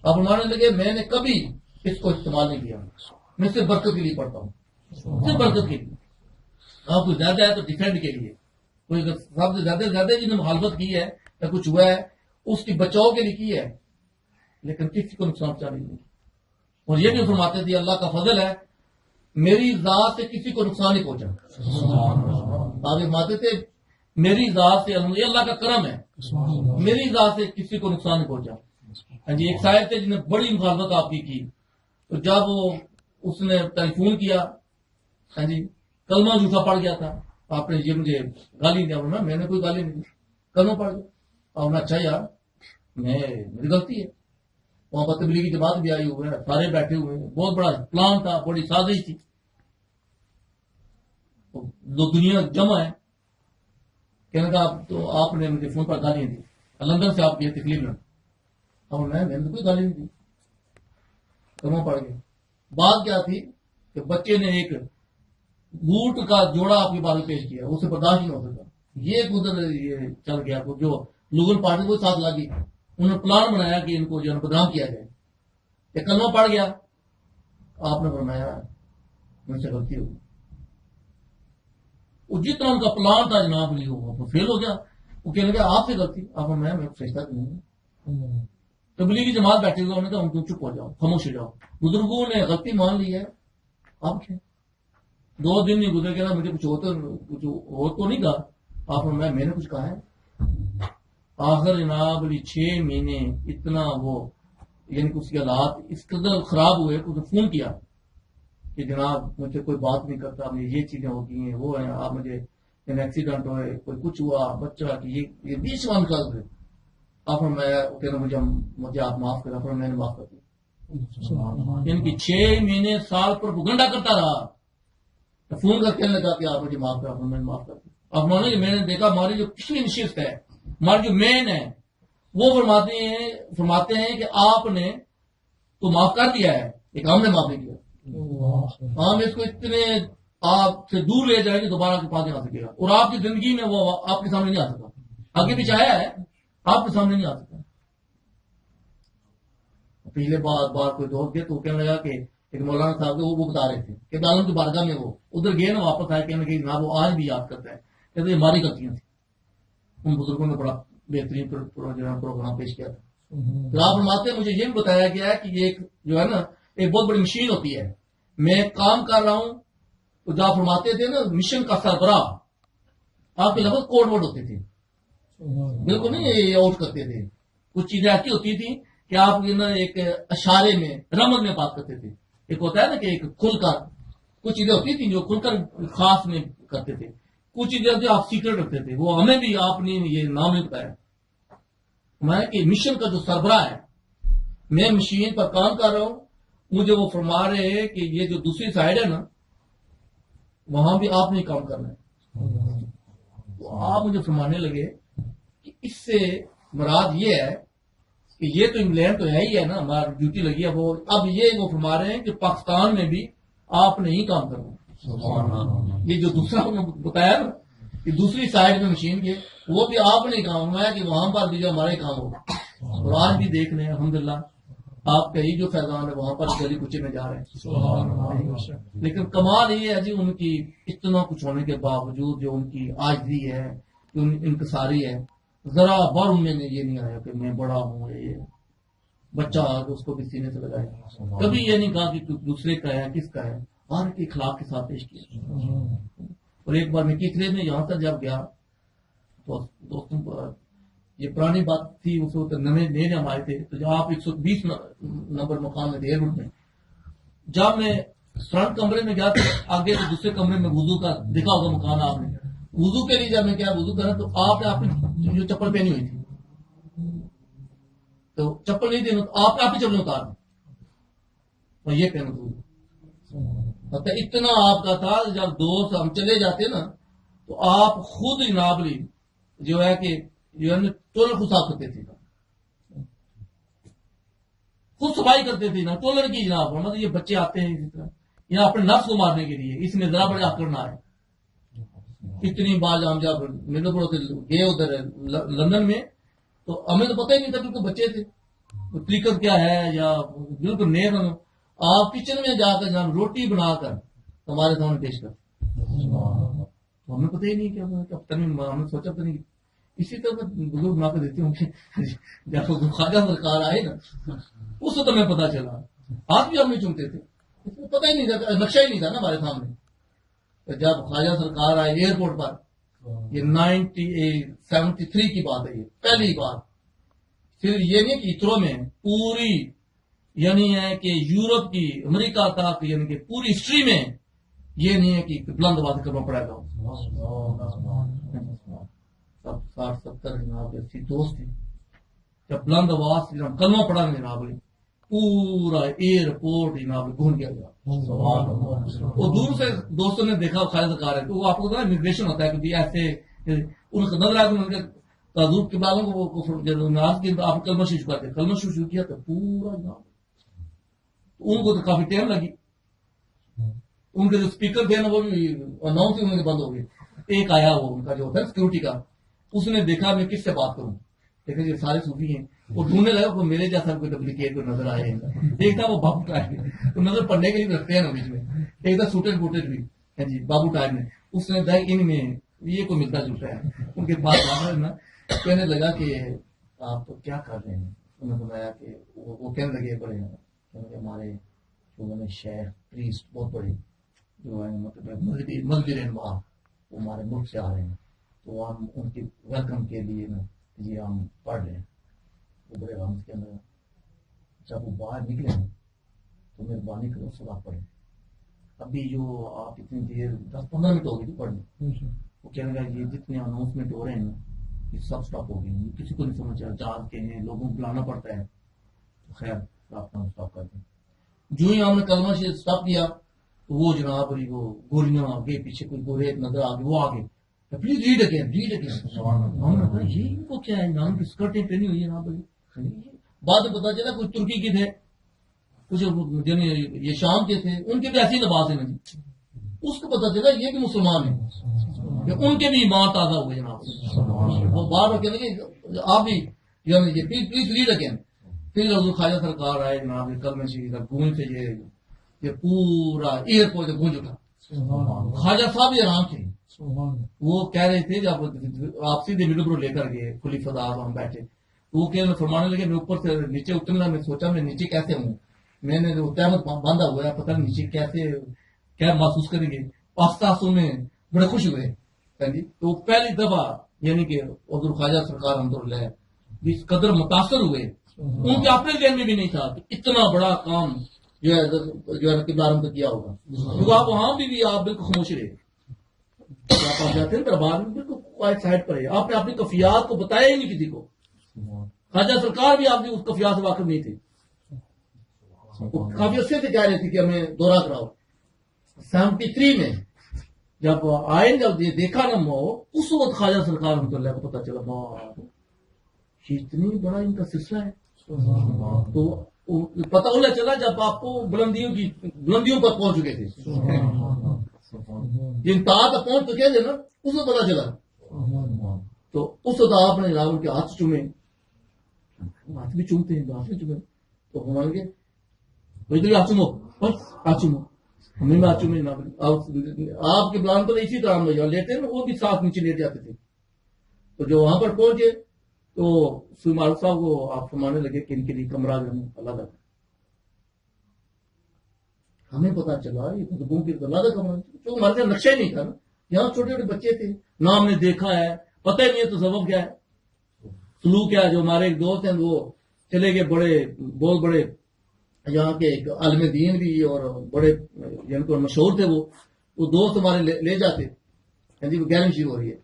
اب ماننے لگے میں نے کبھی اس کو استعمال نہیں کیا, میں صرف برکت کے لیے پڑھتا ہوں, صرف برکت کے لیے. آپ کوئی زیادہ ہے تو ڈیفینڈ کے لیے, کوئی سب سے زیادہ جن نے مخالفت کی ہے یا کچھ ہوا ہے اس کی بچاؤ کے لیے کی ہے, لیکن کسی کو نقصان پہنچانے نہیں. اور یہ بھی فرماتے تھے اللہ کا فضل ہے میری ذات سے کسی کو نقصان نہیں پہنچا. آپ فرماتے تھے میری ذات سے اللہ کا کرم ہے, میری ذات سے کسی کو نقصان نہیں پہنچا. ہاں جی, ایک صاحب تھے جن نے بڑی مخالفت آپ کی, تو جب وہ اس نے ٹیلیفون کیا, ہاں جی کلمہ جھوٹا پڑ گیا تھا, آپ نے یہ مجھے گالی دیا, میں نے کوئی گالی نہیں دی, کلمہ پڑ گیا. اور اچھا یار میری غلطی ہے. وہاں پر تبلیغی جماعت بھی آئی ہوئے ہیں, سارے بیٹھے ہوئے ہیں, بہت بڑا پلان تھا, بڑی سازش تھی, دو دنیا جمع ہے. کہنے کا تو آپ نے مجھے فون پر گالیاں دی, لندن سے آپ کی تکلیف میں. اب میں نے تو کوئی گالی نہیں دی، کلمہ پڑھ گیا. بات کیا تھی کہ بچے نے ایک بوٹ کا جوڑا آپ کے بارے میں پیش کیا، اسے برداشت نہیں ہو سکا. یہ ادھر یہ چل گیا جو لوگل پارٹی کو ساتھ لگی، انہوں نے پلان بنایا کہ ان کو جو ہے بدنام کیا جائے. یہ کلمہ پڑھ گیا، آپ نے فرمایا مجھ سے غلطی ہوگی. وہ جتنا ان کا پلان تھا جناب لی وہ فیل ہو گیا. وہ کہنے لگا آپ سے غلطی. آپ میں سوچتا کہ نہیں. تبلیغی جماعت بیٹھے ہوئے، انہوں نے کہا ان کو چپ ہو جاؤ، خاموش ہو جاؤ. بزرگوں نے غلطی مان لی ہے، اب کیا. 2 دن نہیں گزرے گا مجھے کچھ ہو تو نہیں کہا. آپ میں نے کچھ کہا ہے. آخر جناب علی 6 مہینے اتنا وہ یعنی کہ اس کے حالات اس قدر خراب ہوئے کہ فون کیا کہ جناب مجھ سے کوئی بات نہیں کرتا، مجھے یہ چیزیں ہوتی ہیں وہ ہیں، آپ مجھے ایکسیڈنٹ ہوئے، کوئی کچھ ہوا بچہ کہ یہ 20 سال کا ہوئے. آپ میں کہنا مجھے آپ معاف کرا، پھر میں نے معاف کر دیا. ان کی 6 مہینے سال پر گنڈا کرتا رہا. فون کر کہنے لگا کہ آپ مجھے معاف کرا، میں نے معاف کر دیا. اب میں نے دیکھا ہماری جو پچھلی نشست ہے، ہماری جو مین ہے، وہ فرماتے ہیں کہ آپ نے تو معاف کر دیا ہے لیکن ہم نے معاف نہیں کیا. ہم اس کو اتنے آپ سے دور لے جائیں گے دوبارہ کے پاس نہیں آ سکے گا، اور آپ کی زندگی میں وہ آپ کے سامنے نہیں آ سکا. آگے پیچھے آیا ہے، آپ کے سامنے نہیں آ سکتا. پچھلے بار کوئی دوست گئے تو کہنے لگا کہ ایک مولانا صاحب وہ بتا رہے تھے کہ عالم کی بارگاہ میں وہ ادھر گئے نا، واپس آئے کہنے لگے جناب وہ آج بھی یاد کرتا ہے، کہتے ہماری غلطیاں تھیں. ان بزرگوں نے بڑا بہترین پروگرام پیش کیا تھا. تو آپ فرماتے ہیں مجھے یہ بھی بتایا گیا ہے کہ یہ ایک جو ہے نا ایک بہت بڑی مشین ہوتی ہے. میں کام کر رہا ہوں تو جو آپ فرماتے تھے نا مشن کا سربراہ، آپ کے لفظ کوڈ ورڈ ہوتے تھے، بالکل نہیں آؤٹ کرتے تھے. کچھ چیزیں ایسی ہوتی تھی کہ آپ ایک اشارے میں رمز میں بات کرتے تھے. ایک ہوتا ہے نا کہ ایک کھل کر کچھ چیزیں ہوتی تھیں جو کھل کر خاص میں کرتے تھے، کچھ چیزیں جو آپ سیکرٹ رکھتے تھے. وہ ہمیں بھی آپ نے یہ نام نہیں بتایا. میں کہ مشن کا جو سربراہ ہے، میں مشین پر کام کر رہا ہوں، مجھے وہ فرما رہے ہیں کہ یہ جو دوسری سائڈ ہے نا وہاں بھی آپ نے کام کرنا ہے. تو آپ مجھے فرمانے لگے کہ اس سے مراد یہ ہے کہ یہ تو انگلینڈ تو ہے ہی ہے نا، ہماری ڈیوٹی لگی ہے. وہ اب یہ وہ فرما رہے ہیں کہ پاکستان میں بھی آپ نے ہی کام کرنا. یہ جو دوسرا بتایا نا کہ دوسری سائڈ میں مشین کے وہ بھی آپ نے کام ہے کہ وہاں پر بھی جو ہمارے کام ہوگا. اور آج بھی دیکھ رہے ہیں الحمدللہ آپ کا ہی جو فیضان ہے وہاں پر گلی کچے میں جا رہے ہیں. لیکن کمال یہ ہے جی ان کی اتنا کچھ ہونے کے باوجود جو ان کی عاجزی ہے، جو انکساری ہے، ذرا بار ان میں یہ نہیں آیا کہ میں بڑا ہوں، یہ بچہ آ کے اس کو بھی سینے سے لگائے. کبھی یہ نہیں کہا کہ دوسرے کا ہے کس کا ہے، ہر کے اخلاق کے ساتھ پیش کیا. اور ایک بار میں کیکرے میں یہاں تک جب گیا تو دوستوں یہ پرانی بات تھی، اس وقت نئے ہم آئے تھے. تو جب آپ 120 نمبر مقام میں تھے ایئرپورٹ میں، جب میں فرنٹ کمرے میں گیا تو آگے تو دوسرے کمرے میں وضو کا دیکھا ہوگا مکان آپ نے. وضو کے لیے جب میں کیا وضو کرا تو آپ نے اپنی جو چپل پہنی ہوئی تھی تو چپل نہیں دینا تو آپ نے اپنی چپل اتار دی اور یہ پہنا تو اتنا آپ کا تھا. جب دوست ہم چلے جاتے نا تو آپ خود جناب لی جو ہے کہ جو ہے ٹولر کو صاف کرتے تھے، خود صفائی کرتے تھے نا ٹولر کی. جناب مطلب یہ بچے آتے ہیں اسی طرح یہاں اپنے نفس کو مارنے کے لیے، اس میں ذرا بڑا کرنا ہے. اتنی بار ہم جب مدوپور گئے ادھر لندن میں تو ہمیں تو پتہ ہی نہیں تھا کیونکہ بچے تھے طریقت کیا ہے یا بالکل نئے. آپ کچن میں جا کر جناب روٹی بنا کر ہمارے سامنے پیش کر، ہمیں پتہ ہی نہیں کیا پتہ نہیں، ہمیں سوچا پتہ نہیں. اسی طرح بزرگ بنا کر دیتی ہوں کہ جب خواجہ سرکار آئے نا اس وقت ہمیں پتا چلا. ہاتھ بھی ہم نہیں چومتے تھے، پتہ ہی نہیں تھا، نقشہ ہی نہیں تھا نا ہمارے سامنے. جب خواجہ سرکار آئے ایئرپورٹ پر، یہ 1973 کی بات ہے، یہ پہلی بار. صرف یہ نہیں کہ اترو میں پوری یعنی ہے کہ یورپ کی امریکہ تک یعنی کہ پوری ہسٹری میں یہ نہیں ہے کہ بلند آواز کرنا پڑے گا. 60-70 جناب ایسی دوست تھی، جب بلند آواز سے کلمہ پڑا جناب پورا ایئرپورٹ جناب گھوم گیا. وہ دور سے دوستوں نے دیکھا خالد سرکار ہے تو وہ آپ کو امیگریشن ہوتا ہے کہ ایسے ان کو نظر آیا تو حضور کے بالوں کو جب نماز کی آپ کلمہ شروع کرتے کلمہ شروع کیا تو پورا جناب ان کو تو کافی ٹائم لگی. ان کے جو اسپیکر تھے نا وہ بھی اناؤنس ہی بند ہو گئے. ایک آیا وہ ان کا جو ہوتا ہے سیکورٹی کا, اس نے دیکھا میں کس سے بات کروں, دیکھا یہ سارے صوفی ہیں, وہ ڈھونڈنے لگا وہ میرے جیسا کوئی ڈپلیکیٹ کو نظر آئے. ایک تھا وہ بابو ٹائپ تو نظر پڑنے کے لیے رکھتے ہیں نا بیچ میں, ایک تھا سوٹڈ بوٹڈ بھی جی بابو ٹائپ میں. اس نے دیکھا ان میں یہ کوئی ملتا جلتا ہے. ان کے پاس نا کہنے لگا کہ آپ کیا کر رہے ہیں. انہوں نے بتایا کہ وہ کہنے لگے بڑے ہمارے جو شیخ پریسٹ بہت بڑے جو ہے مطلب مذہبی رہنما وہ ہمارے ملک سے آ رہے ہیں, تو ہم ان کی ویلکم کے لیے نا یہ ہم پڑھ رہے ہیں. وہ بڑے غم کے اندر جب وہ باہر نکلے ہیں تو مہربانی کرو صلاح پڑھیں. ابھی جو آپ اتنی دیر 10-15 منٹ ہو گئی تھی پڑھنے, وہ کہنے لگا یہ جتنے اناؤنسمنٹ ہو رہے ہیں نا یہ سب اسٹاپ ہو گئی, کسی کو نہیں سمجھ جہاز کے ہیں لوگوں کو بلانا پڑتا ہے. خیر آپ کا اسٹاپ کر دیں. جو ہی ہم نے کلمہ سے اسٹاپ کیا تو وہ جناب وہ گولیاں آگے پیچھے کوئی گورے نظر آگے وہ آگے please read again read again. ہم نے کہا یہ ان کو کیا ہے, نام کی اسکرٹیں پہنی ہوئی ہے نا بھائی. بعد میں پتا چلا کچھ ترکی کے تھے, کچھ یہ شام کے تھے, ان کے بھی ایسی لباس ہیں. اس کو پتا چلا یہ بھی مسلمان ہیں, ان کے بھی ایمان تازہ ہوئے جناب. وہ بار بار کہنے کہ آپ بھی پلیز ریڈ اگین. پھر حضور خواجہ سرکار آئے جناب, کلمہ شریف گونج سے یہ پورا ایئرپورٹ گونج اٹھا. خواجہ صاحب بھی آرام تھے. وہ کہہ رہے تھے جب آپ سیدھے میڈو لے کر گئے کھلی فضا ہم بیٹھے, وہ فرمانے لگے میں اوپر سے نیچے اترنا, میں سوچا میں نیچے کیسے ہوں, میں نے تحمد باندھا ہوا ہے, پتہ نہیں نیچے کیسے کیا محسوس کریں گے. آستہ میں بڑے خوش ہوئے. تو پہلی دفعہ یعنی کہ حضور خواجہ سرکار الحمدللہ اس قدر متاثر ہوئے, ان کے اپنے ذہن میں بھی نہیں تھا کہ اتنا بڑا کام جو ہے قبلہ رحمت کیا ہوگا. کیونکہ آپ وہاں بھی آپ بالکل خاموش رہے. آپ جاتے ہیں دربار میں بالکل کوائٹ سائڈ پر ہے, آپ نے اپنی کفیات کو بتایا ہی نہیں کسی کو. خواجہ سرکار بھی آپ کی اس کفیات سے واقف نہیں تھے. کافی عرصے سے کہہ رہے تھے کہ ہمیں دورہ کراؤ. 73 میں جب آئے جب یہ دیکھا نا مو, اس وقت خواجہ سرکار رحمۃ اللہ کو پتا چلا اتنی بڑا ان کا سلسلہ ہے. تو پتہ انہیں چلا جب آپ کو بلندیوں پر پہنچ چکے تھے, جن تار تک پہنچ چکے تھے نا اس کو پتا چلا. تو اس وقت آپ نے جناب ان کے ہاتھ چومے, ہاتھ بھی چومتے ہیں ہاتھ بھی چومے. تو ہمارے گے بھائی ہاتھ چومو, بس ہاتھ چومو, ہمیں بھی ہاتھ چومے. آپ کے بلان پر اسی طرح ہم لیتے ہیں, وہ بھی ساتھ نیچے لیٹ جاتے تھے. تو جو وہاں پر پہنچے تو سلمان صاحب کو آپ فرمانے لگے کہ ان کے لیے کمرہ جو اللہ کا. ہمیں پتا چلا یہ بزرگوں کی اللہ کا کمرہ, جو ہمارے یہاں نقشہ ہی نہیں تھا نا. یہاں چھوٹے چھوٹے بچے تھے, نہ ہم نے دیکھا ہے, پتہ ہی نہیں ہے تو سبب کیا ہے, سلوک کیا ہے. جو ہمارے ایک دوست ہیں وہ چلے گئے, بہت بڑے یہاں کے ایک عالم دین بھی اور بڑے یعنی کہ مشہور تھے. وہ دوست ہمارے لے جاتے جی, وہ گیرنٹی ہو رہی ہے.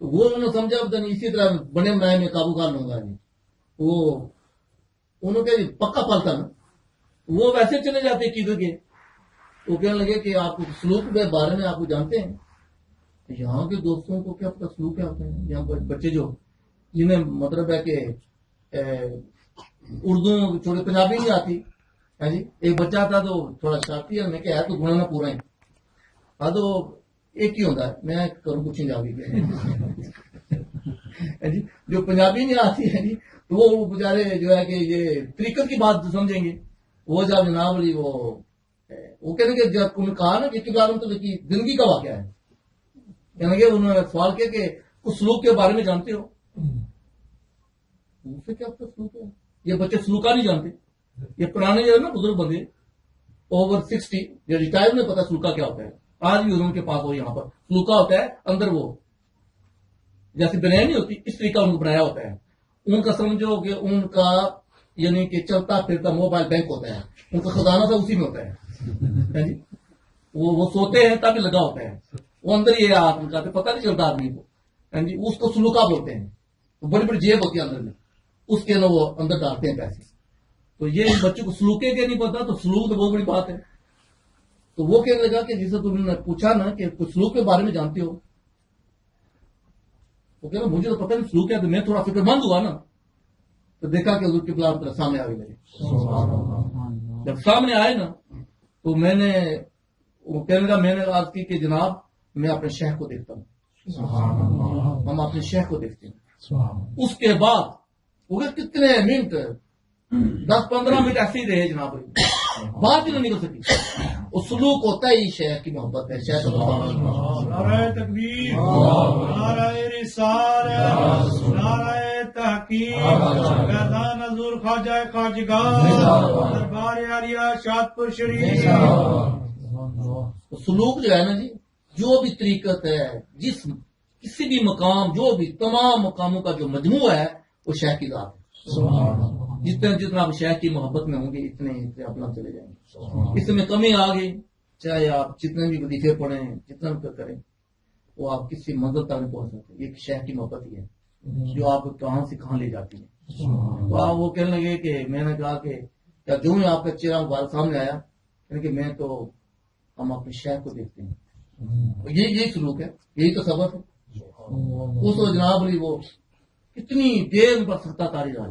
تو وہ انہوں نے سمجھا پتہ نہیں اسی طرح بنے بنائے میں قابو کر لوں گا. وہ انہوں نے پکا پل تھا نا, وہ ویسے چلے جاتے کدھر کے. وہ کہنے لگے کہ آپ سلوک کے بارے میں آپ کو جانتے ہیں, یہاں کے دوستوں کو کیا پتا سلوک کیا ہوتے ہیں. یہاں پر بچے جو جنہیں مطلب ہے کہ اردو تھوڑی پنجابی نہیں آتی ہے جی. ایک بچہ تھا تو تھوڑا شرارتی ہے, میں کہ ہے تو گنانا پورا ہے. ہاں تو ایک ہی ہوتا ہے, میں کروں کچھ پنجابی جی. جو پنجابی نہیں آتی ہے جی تو وہ بیچارے جو ہے کہ یہ طریقت کی بات سمجھیں گے. وہ جب جناب علی وہ کہنے کہ جب انہوں نے کہا نا کہ قبلہ رحمت کی زندگی کا واقعہ ہے, یعنی کہ انہوں نے سوال کیا کہ کچھ سلوک کے بارے میں جانتے ہو. مجھ سے کیا پتا سلوک ہے, یہ بچے سلوکا نہیں جانتے. یہ پرانے جو ہے نا بزرگ بندے اوور 60 یا ریٹائر میں پتا سلوکا کیا ہوتا ہے. آج بھی ان کے پاس ہو یہاں پر سلوکا ہوتا ہے, اندر وہ جیسے بنائی نہیں ہوتی اس طریقہ ان کو بنایا ہوتا ہے. ان کا سمجھو کہ ان کا یعنی کہ چلتا پھرتا موبائل بینک ہوتا ہے, ان کا خزانہ سا اسی میں ہوتا ہے. وہ سوتے ہیں تب لگا ہوتا ہے, وہ اندر یہ آپ ان کا پتہ نہیں چلتا آدمی کو. اس کو سلوکا بولتے ہیں. بڑی بڑی جیب ہوتی ہے اندر میں, اس کے اندر وہ اندر ڈالتے ہیں پیسے. تو یہ بچوں کو سلوکے کے نہیں پتا, تو سلوک تو بہت بڑی بات ہے. تو وہ کہنے لگا کہ جسے تم نے پوچھا نا کہ کچھ سلوک کے بارے میں جانتے ہو, وہ کہنا مجھے تو پتہ نہیں سلوک ہے، تو میں تھوڑا فکر مند ہوا نا تو دیکھا کہ حضور قبلہ رحمۃ اللہ سامنے آ گئے میرے. جب سامنے آئے نا تو میں نے وہ کہنے لگا، میں نے عرض کی کہ جناب میں اپنے شیخ کو دیکھتا ہوں، ہم اپنے شیخ کو دیکھتے ہیں. اس کے بعد وہ کتنے منٹ 10-15 منٹ ایسے ہی رہے جناب، بات ہی نہیں نکل سکی. وہ سلوک ہوتا ہے ہی شیخ کی محبت ہے. شیخ نعرہ تکبیر، نعرہ رسالت، نعرہ تحقیق، فیضان حضور خواجہ خواجگاہ، دربار عالیہ شادپور شریف. سلوک جو ہے نا جی، جو بھی طریقت ہے، جس کسی بھی مقام، جو بھی تمام مقاموں کا جو مجموعہ ہے وہ شیخ کی ذات ہے. جتنا آپ شیخ کی محبت میں ہوں گے اتنے اپنا چلے جائیں گے. اس میں کمی آ گئی، چاہے آپ جتنے بھی وظیفے پڑھیں، جتنا بھی کریں، وہ آپ کسی منزل تک نہیں پہنچ سکتے. یہ شیخ کی محبت ہی ہے جو آپ کو کہاں سے کہاں لے جاتی ہے. تو آپ وہ کہنے لگے کہ میں نے کہا کہ کیا جو ہی آپ کا چہرہ مبارک سامنے آیا کہ میں تو ہم اپنے شیخ کو دیکھتے ہیں. یہی سلوک ہے، یہی تو سبق ہے. اس وقت جناب علی وہ کتنی دیر ان پر سکتا تاری رہا.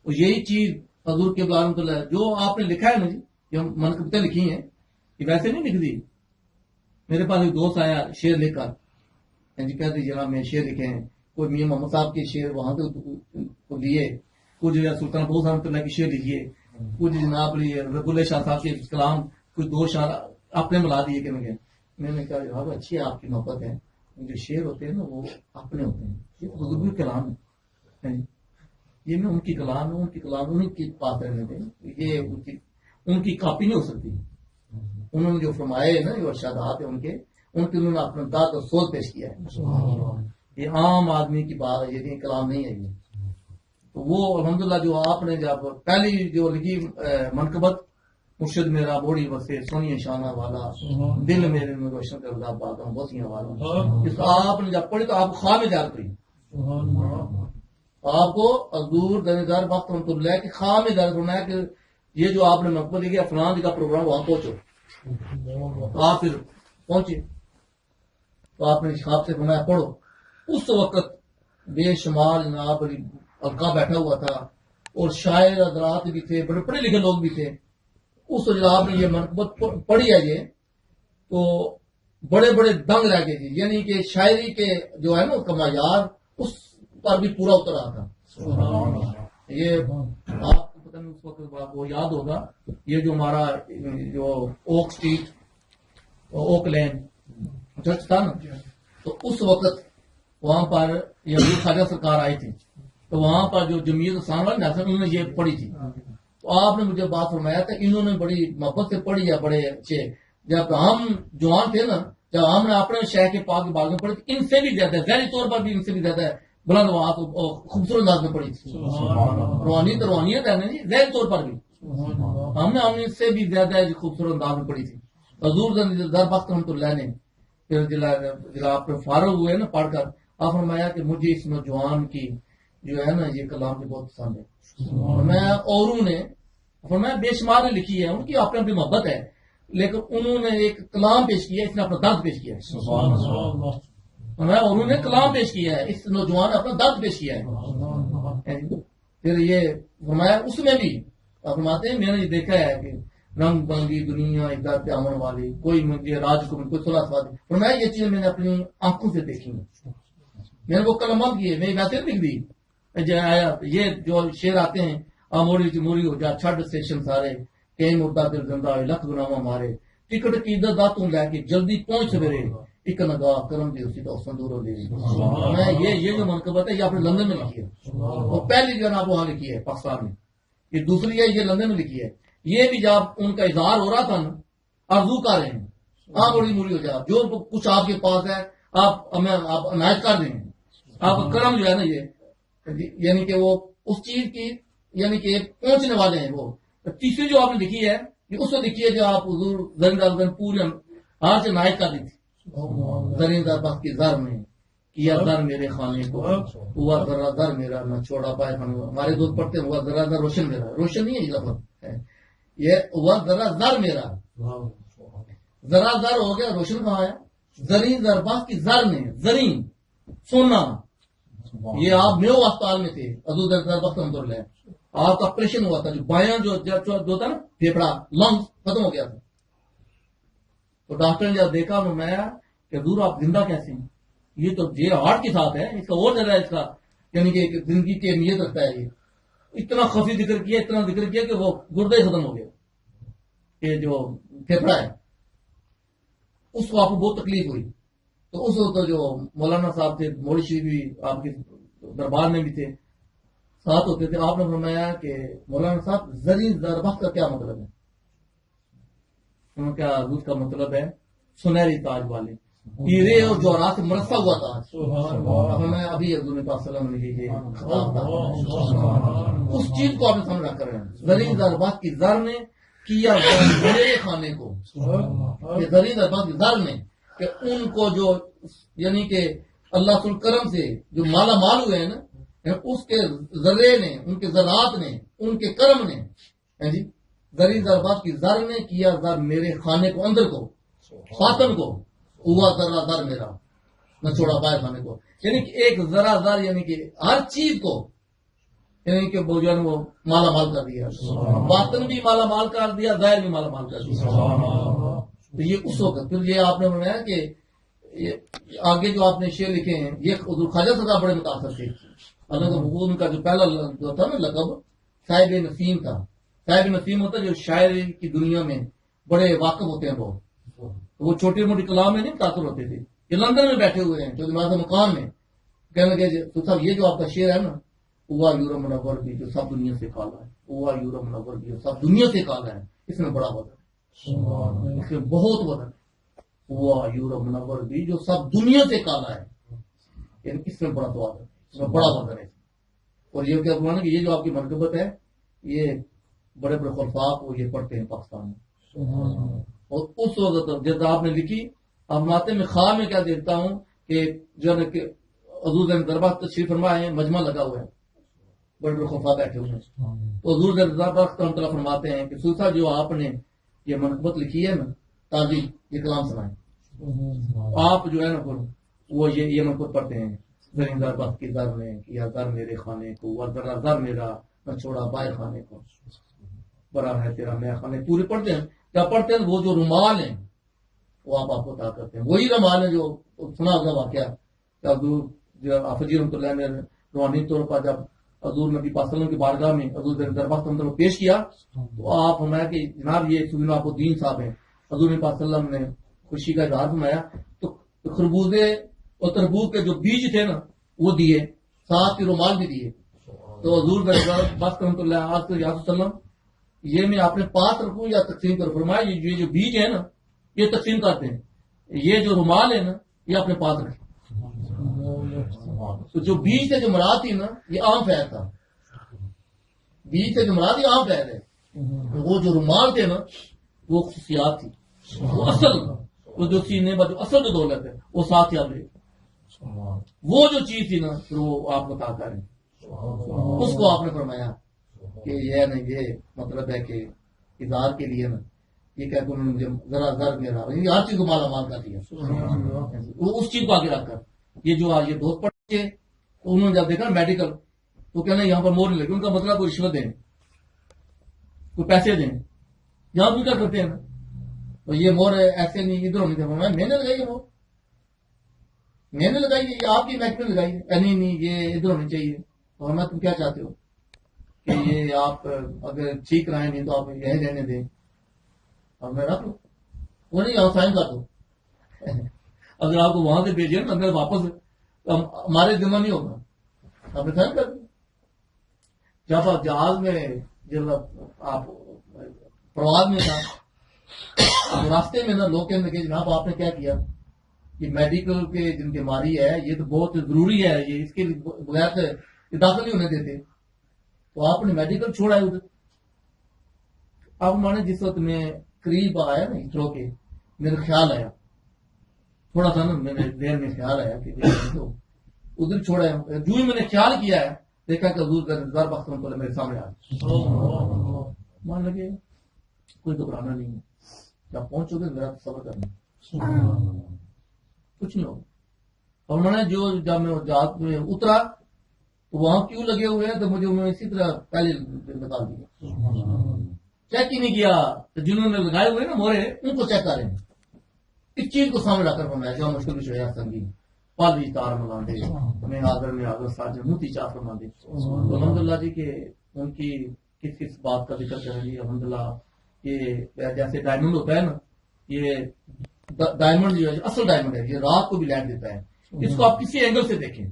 اور یہی چیز حضور کے رحمۃ اللہ جو آپ نے لکھا ہے نا جی، جو منقبتیں لکھی ہیں یہ ویسے نہیں لکھ دی. میرے پاس ایک دوست آیا شعر لکھ کر، جی کہتے جناب میں شعر لکھے ہیں. کوئی میاں محمد صاحب کے شعر وہاں سے لیے، کچھ سلطان بہت رحمۃ اللہ کے شعر لکھیے، کچھ جناب رب اللہ شاہ صاحب کے کلام، کچھ دو شعر اپنے ملا دیے کہ میں نے کہا جناب اچھی ہے آپ کی محبت ہے، جو شعر ہوتے ہیں نا وہ اپنے ہوتے ہیں، یہ بزرگوں کے کلام ہے. یہ میں ان کی کلام ہے، ان کی کلام انہیں کی پاس رہنے دیں، یہ ان کی کاپی نہیں ہو سکتی. انہوں نے جو فرمائے نا، جو ارشادات ہیں ان کے انہوں نے اپنا داد اور سوچ پیش کیا ہے. یہ عام آدمی کی بات ہے، یہ کلام نہیں ہے. یہ تو وہ الحمدللہ جو آپ نے جب پہلی جو لکھی منقبت، مرشد میرا بوڑھی وسے سونی شانہ والا، دل میرے میں روشن کردہ باتوں بوسیاں والا، اس آپ نے جب پڑھی تو آپ خواب میں جا کری. آپ کو حضور دنیدار وقت رحمۃ اللہ کے خواب میں جا فرمایا کہ یہ جو آپ نے منقبت لکھی ہے فلاں جگہ پروگرام وہاں پہنچو. تو آپ پھر پہنچے تو آپ نے خواب سے فرمایا پڑھو. اس وقت بے شمار جناب حلقہ بیٹھا ہوا تھا اور شاعر حضرات بھی تھے، بڑے پڑھے لکھے لوگ بھی تھے. اس وقت آپ نے یہ منقبت پڑھی ہے یہ تو بڑے بڑے دنگ رہ گئے تھے. یعنی کہ شاعری کے جو ہے نا اس کا معیار اس پر بھی پورا اتر رہا تھا. یہ آپ کو پتہ نہیں اس وقت آپ کو یاد ہوگا، یہ جو ہمارا جو اوک اسٹریٹ اوک لین چرچ تھا نا، تو اس وقت وہاں پر یہ حضور خواجہ سرکار آئی تھی. تو وہاں پر جو جمیعت حسان والے انہوں نے یہ پڑھی تھی. تو آپ نے مجھے بات فرمایا تھا انہوں نے بڑی محبت سے پڑھی ہے، بڑے اچھے. جب ہم جوان تھے نا، جب ہم نے اپنے شہر کے پاک کے بارے میں پڑھی، ان سے بھی زیادہ ذہنی طور پر بھی ان سے بھی زیادہ بلند وہاں خوبصورت انداز میں پڑھی تھی. روحانی تو روحانیت ہے نا جی، ذہنی طور پر بھی ہم نے ان سے بھی زیادہ خوبصورت انداز میں پڑھی تھی. حضور در وقت رحمۃ اللہ نے پھر آپ فارغ ہوئے نا پڑھ کر، آپ فرمایا کہ مجھے اس نوجوان کی جو ہے نا یہ کلام بھی بہت پسند ہے. میں اوروں نے فرمایا بے شمار نے لکھی ہے، ان کی اپنی اپنی محبت ہے، لیکن انہوں نے ایک کلام پیش کیا، اس نے اپنا درد پیش کیا ہے. انہوں نے کلام پیش کیا ہے، اس نوجوان نے اپنا درد پیش کیا ہے. پھر یہ فرمایا اس میں بھی فرماتے ہیں میں نے یہ دیکھا ہے کہ رنگ برنگی دنیا ایک در پہ آمن والی، کوئی مجھے راج کو کوئی صلاح سواد. فرمایا یہ چیزیں میں نے اپنی آنکھوں سے دیکھی ہیں. میں نے وہ کلمات کیے، میں ویسے لکھ دی. یہ جو شعر آتے ہیں موری موری ہو جا چھڈ اسٹیشن سارے، کئی مردہ دل زندہ لکھ گناواں مارے، ٹکٹ کی عزت دا توں لے کے جلدی پہنچ سویرے، ایک نگاہ کرم دی اسی تو سندورو دے. میں یہ جو منقبت ہے یہ آپ نے لندن میں لکھی ہے، وہ پہلی جو ہے نا وہاں لکھی ہے پاکستان میں. یہ دوسری ہے یہ لندن میں لکھی ہے. یہ بھی جب ان کا اظہار ہو رہا تھا نا، آرزو کر رہے ہیں موری موری ہو جا، جو کچھ آپ کے پاس ہے آپ ہمیں آپ عنایت کر دیں. آپ کا کرم جو ہے نا یہ یعنی کہ وہ اس چیز کی یعنی کہ پہنچنے والے ہیں. وہ تیسری جو آپ نے لکھی ہے یہ اس وقت لکھی ہے جو آپ حضور زرین پورے ہار سے عنایت کر دی تھی. زرین در بخت کی زر میں کیا در میرے خانے کو، ہوا ذرا در میرا نہ چھوڑا پائے. ہمارے دوست پڑھتے ہیں ہوا ذرا در روشن میرا، روشن نہیں ہے یہ لفظ ہے، یہ ہوا ذرا زر میرا. ذرا زر ہو گیا، روشن کہاں ہے؟ زرین در بخت کی زر میں، زرین سننا. یہ آپ میو اسپتال میں تھے, حضور وقت آپ کا آپریشن ہوا تھا, جو بایاں جو تھا نا پھیپڑا لنگس ختم ہو گیا تھا. تو ڈاکٹر نے جب دیکھا میں کہ حضور آپ زندہ کیسے ہیں, یہ تو یہ ہارٹ کے ساتھ ہے, اس کا اور زیادہ اس کا یعنی کہ زندگی کی اہمیت رکھتا ہے. یہ اتنا خفی ذکر کیا, اتنا ذکر کیا کہ وہ گردے ختم ہو گیا. یہ جو پھیپڑا ہے اس کو آپ کو بہت تکلیف ہوئی. تو اس وقت جو مولانا صاحب تھے, موری شریف بھی آپ کے دربار میں بھی تھے, ساتھ ہوتے تھے. آپ نے فرمایا کہ مولانا صاحب زری ضربت کا کیا مطلب ہے؟ کیا روز کا مطلب ہے سنہری تاج والے, ہیرے اور جوہرات سے مرصع ہوا تاج. ہمیں ابھی حضور پاک صلی اللہ علیہ وسلم نے یہ خطاب تھا, اس چیز کو آپ نے سمجھ رکھ رہے ہیں. زری ضربات کی زر نے کیا میرے خانے کو, کہ زری ضربات کی زر نے کہ ان کو جو یعنی کہ اللہ تعالی کرم سے جو مالا مال ہوئے ہیں نا, اس کے ذرے نے, ان کے ذرات نے, ان کے کرم نے جی زری ضربات کی زر نے کیا زر میرے خانے کو, اندر کو, باطن کو, ہوا ذرا زر میرا نہ چھوڑا پائے خانے کو. یعنی کہ ایک ذرا زر یعنی کہ ہر چیز کو یعنی کہ وہ جو ہے وہ مالا مال کر دیا, باطن بھی مالا مال کر دیا, ظاہر بھی مالا مال کر دیا. تو یہ اس وقت پھر یہ آپ نے بنایا کہ آگے جو آپ نے شعر لکھے ہیں یہ حضور خواجہ صاحب بڑے متاثر تھے. حالانکہ ان کا جو پہلا جو تھا نا لقب صاحب نسیم تھا. صاحب نسیم ہوتا ہے جو شاعری کی دنیا میں بڑے واقف ہوتے ہیں. وہ چھوٹی موٹی کلام میں نہیں متاثر ہوتے تھے. یہ لندن میں بیٹھے ہوئے ہیں چودہ ماہ مقام میں, کہنے لگے تو صاحب یہ جو آپ کا شعر ہے نا, ہوا یورپ منور بھی جو سب دنیا سے کالا ہے, ہوا یورپ منور بھی جو سب دنیا سے کالا ہے, اس میں بڑا وزن ہے, اس میں بہت وزن ہے. ہوا یورپ منور بھی جو سب دنیا سے کالا ہے, یعنی اس میں بڑا سواد ہے, اس میں بڑا وزن ہے. اور یہ کیا بولنا کہ یہ جو آپ کی منقبت ہے یہ بڑے بڑے خلفاء کو یہ پڑھتے ہیں پاکستان میں. اور اس وقت جب آپ نے لکھی, اب ناطے میں خواب میں کیا دیکھتا ہوں کہ جو حضور دربار تشریف فرما ہے, مجمع لگا ہوا ہے, بڑے بڑے خلفاء بیٹھے ہوئے ہیں. تو حضور دربار فرماتے ہیں کہ سلطا جو آپ نے یہ منقبت لکھی ہے نا تازی, یہ کلام سنائیں. آپ جو ہے نا وہ یہ منقبت پڑھتے ہیں, زمیندار بخت کی در نے کیا در میرے خانے کو, اور ذرا در میرا نہ چھوڑا بائے خانے کو, بڑا ہے تیرا میں خانے. پورے پڑھتے ہیں. کیا پڑھتے ہیں؟ وہ جو رومال ہیں وہ آپ کو عطا کرتے ہیں. وہی رومال ہیں جو سنا ہوگا واقعہ حافظ رحمۃ اللہ نے روحانی طور پر جب حضور نبی پاک صلی اللہ علیہ وسلم کی بارگاہ میں حضور دربار اندر کو پیش کیا تو آپ فرمایا کہ جناب یہ سبحان آپ الدین صاحب ہیں. حضور نبی پاک صلی اللہ علیہ وسلم نے خوشی کا اظہار فرمایا تو خربوزے اور تربوز کے جو بیج تھے نا وہ دیے, ساتھ کے رومال بھی دیے. تو حضور رحمۃ اللہ علیہ وسلم یہ میں آپ نے پاس رکھوں یا تقسیم کروں؟ فرمایا یہ جو بیج ہے نا یہ تقسیم کرتے ہیں, یہ جو رومال ہے نا یہ اپنے پاس رکھیں. تو جو بیج سے جو مراد تھی نا یہ عام فیض تھا, بیج سے جو مراد یہ عام فیض ہے. وہ جو رومال تھے نا وہ خصوصیات تھی, وہ اصل وہ جو سینے پر جو اصل جو دولت ہے وہ ساتھ یاد رہے. وہ جو چیز تھی نا پھر وہ آپ بتا کریں, اس کو آپ نے فرمایا کہ یہ نہیں, یہ مطلب ہے کہ اظہار کے لیے نا یہ کہہ کہ انہوں نے مجھے ذرا ذر میرا ہر چیز کو مالا مال کر دیا. وہ اس چیز کو آگے رکھ کر یہ جو آج یہ دوست پڑھے انہوں نے جب دیکھا میڈیکل تو کہنا یہاں پر مور نہیں لگے. ان کا مطلب کوئی رشوت دیں, کوئی پیسے دیں. یہاں بھی کیا کرتے ہیں نا تو یہ مور ایسے نہیں ادھر ہونی چاہیے, میں نے لگائی ہے مور, میں نے لگائی ہے, یہ آپ کی محکمے نے لگائی ہے, نہیں یہ ادھر ہونی چاہیے. اور میں تم کیا چاہتے ہو کہ یہ آپ اگر ٹھیک رہے نہیں تو آپ یہی رہنے دیں اور میں رکھ لوں. وہ نہیں آپ سائن کر دو. اگر آپ کو وہاں سے بھیجے نا اگر واپس ہمارے ذمہ نہیں ہوگا, آپ نے سائن کر دیں. جب آپ جہاز میں جب آپ پرواز میں تھا راستے میں نا لوگ کہنے لگے جناب آپ نے کیا کیا, یہ میڈیکل کے جن کے ماری ہے یہ تو بہت ضروری ہے, یہ اس کے بغیر سے داخل نہیں ہونے دیتے. تو آپ نے میڈیکل چھوڑا ہے ادھر. اب مانے جس وقت میں قریب آیا نا اسرو کے میرا خیال آیا تھوڑا سا نا, میرے ذہن میں خیال آیا کہ تو ادھر چھوڑا ہے. جو ہی میں نے خیال کیا ہے دیکھا کہ حضور دربار بخت میرے سامنے آ گئے. مان لگے کوئی گھبرانا نہیں ہے, جب پہنچو گے میرا صبر کرنا, کچھ نہیں ہوگا. اور میں نے جب میں جہاز میں اترا تو وہاں کیوں لگے ہوئے ہیں تو مجھے انہوں نے اسی طرح پہلے بتا دیا، چیک ہی نہیں کیا. تو جنہوں نے لگائے ہوئے نا مورے ان کو چیک کریں. اس چیز کو سامنے رکھ کر فرمایا جو مشکل بھی شویا سنگین پالوی تار ملاندے میں حاضر ساجر موتی چار فرماندے. تو الحمدللہ جی کہ ان کی کس بات کا ذکر کریں گی. الحمدللہ یہ جیسے ڈائمنڈ ہوتا ہے نا، یہ ڈائمنڈ جو ہے اصل ڈائمنڈ ہے، یہ رات کو بھی لائٹ دیتا ہے. اس کو آپ کسی اینگل سے دیکھیں،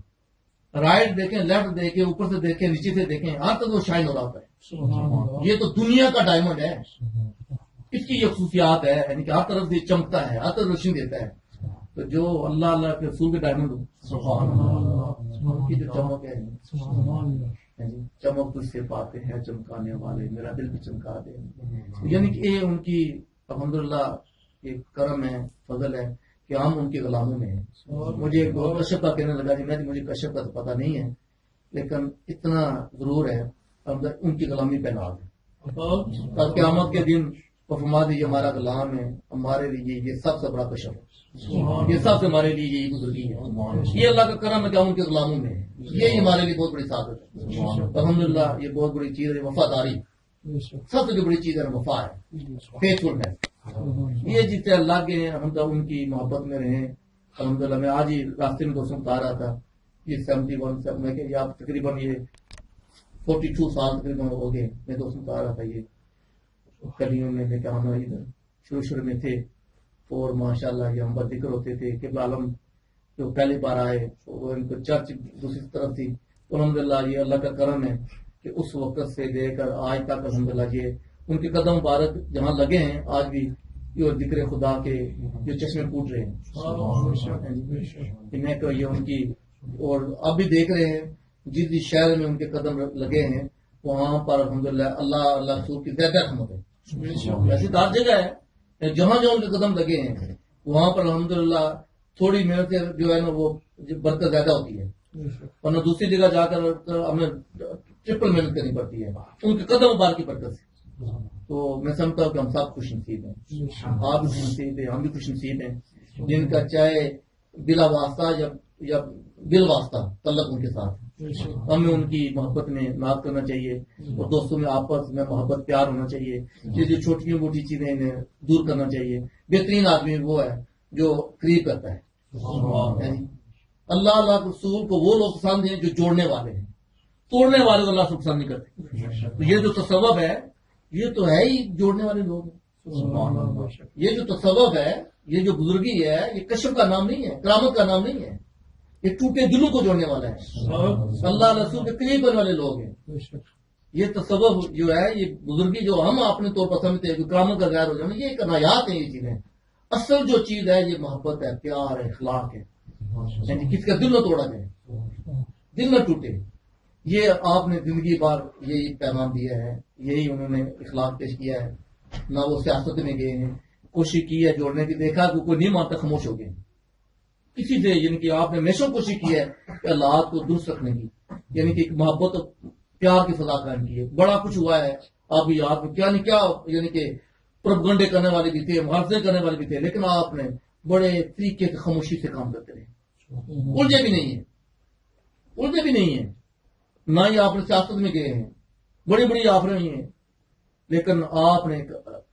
رائٹ دیکھیں، لیفٹ دیکھیں، اوپر سے دیکھیں، نیچے سے دیکھیں، ہر طرف وہ شائن ہو رہا ہوتا ہے. یہ تو دنیا کا ڈائمنڈ ہے. اس کی یہ خصوصیات ہے، یعنی کہ ہر طرف سے چمکتا ہے، ہر طرف روشنی دیتا ہے. تو جو اللہ کے رسول کے ڈائمنڈ کی جو چمک ہے، چمک تجھ سے پاتے ہیں چمکانے والے، میرا دل بھی چمکا دے. یعنی کہ یہ ان کی الحمدللہ یہ کرم ہے، فضل ہے کہ ہم ان کے غلاموں میں ہیں. مجھے ایک بہت کشف کا کہنے لگا جی مجھے کشف کا تو پتہ نہیں ہے، لیکن اتنا ضرور ہے ان کی غلامی پہ ناز ہے. کل قیامت کے دن وہ فرما دیجیے ہمارا غلام ہے، ہمارے لیے یہ سب سے بڑا کشف ہے. یہ سب سے ہمارے لیے یہی بزرگی ہے. یہ اللہ کا کرم ہے کہ ہم ان کے غلاموں میں ہیں. یہی ہمارے لیے بہت بڑی سعادت ہے. الحمدللہ یہ بہت بڑی چیز ہے. وفاداری سب سے جو بڑی چیز ہے وفا ہے، فیتھفلنس. یہ جتنے اللہ کے ہیں ہم تو ان کی محبت میں رہیں. الحمدللہ میں آج ہی راستے میں دوستوں بتا رہا تھا یہ 71 سے میں کہ آپ تقریباً یہ 42 سال تقریباً ہو گئے. میں دوستوں بتا رہا تھا یہ کلیوں میں کہ ہم شروع میں تھے اور ماشاء اللہ یہ ہم پر ذکر ہوتے تھے کہ عالم جو پہلی بار آئے وہ ان کو چرچ دوسری طرف تھی. الحمدللہ یہ اللہ کا کرم ہے کہ اس وقت سے لے کر آج تک الحمدللہ یہ ان کے قدم مبارک جہاں لگے ہیں آج بھی یہ ذکر خدا کے جو چشمے پوٹ رہے ہیں انہیں کہ یہ ان کی، اور اب بھی دیکھ رہے ہیں جس شہر میں ان کے قدم لگے ہیں وہاں پر الحمدللہ اللہ رسول کی زیادہ رحمت ہے. ایسی ہر جگہ ہے جہاں جہاں ان کے قدم لگے ہیں وہاں پر الحمدللہ تھوڑی محنت جو ہے نا وہ برکت زیادہ ہوتی ہے، ورنہ دوسری جگہ جا کر ہمیں ٹرپل محنت کرنی پڑتی ہے ان کے قدم بار کی برکت سے. تو میں سمجھتا ہوں کہ ہم سب خوش نصیب ہیں، آپ بھی خوش نصیب ہیں، ہم بھی خوش نصیب ہیں جن کا چاہے بلا واسطہ یا بل واسطہ تعلق ان کے ساتھ. ہمیں ان کی محبت میں ناز کرنا چاہیے اور دوستوں میں آپس میں محبت پیار ہونا چاہیے. یہ جو چھوٹی موٹی چیزیں انہیں دور کرنا چاہیے. بہترین آدمی وہ ہے جو قریب کرتا ہے. اللہ کے رسول کو وہ لوگ پسند ہیں جو جوڑنے والے ہیں، توڑنے والے کو اللہ سے پسند نہیں کرتے. تو یہ جو تصوف ہے یہ تو ہے ہی جوڑنے والے لوگ ہیں. یہ جو تصوف ہے، یہ جو بزرگی ہے، یہ کشف کا نام نہیں ہے، کرامت کا نام نہیں ہے. یہ ٹوٹے دلوں کو جوڑنے والا ہے. اللہ رسول کے قریب کرنے والے لوگ ہیں. یہ تصوف جو ہے، یہ بزرگی جو ہم اپنے طور پر سمجھتے ہیں کہ کرامت کا غیر ہو جانا، یہ کنایات ہیں. یہ چیزیں اصل جو چیز ہے یہ محبت ہے، پیار ہے، اخلاق ہے. یعنی کس کا دل نہ توڑا جائے، دل نہ ٹوٹے. یہ آپ نے زندگی بھر یہی پیغام دیا ہے، یہی انہوں نے اخلاق پیش کیا ہے. نہ وہ سیاست میں گئے ہیں، کوشش کی ہے جوڑنے کی، دیکھا کہ کوئی نہیں مانتا خاموش ہو گئے کسی سے. یعنی کہ آپ نے ہمیشہ کوشش کی ہے کہ اللہ کو درست رکھنے کی، یعنی کہ ایک محبت اور پیار کی فضا قائم کی ہے. بڑا کچھ ہوا ہے آپ بھی یاد میں کیا نہیں کیا، یعنی کہ پروپیگنڈے کرنے والے بھی تھے، محاذے کرنے والے بھی تھے، لیکن آپ نے بڑے طریقے سے خاموشی سے کام کرتے رہے. الجھے بھی نہیں ہیں، نہ ہی آپ نے سیاست میں گئے ہیں، بڑی بڑی آفریں ہوئی ہیں، لیکن آپ نے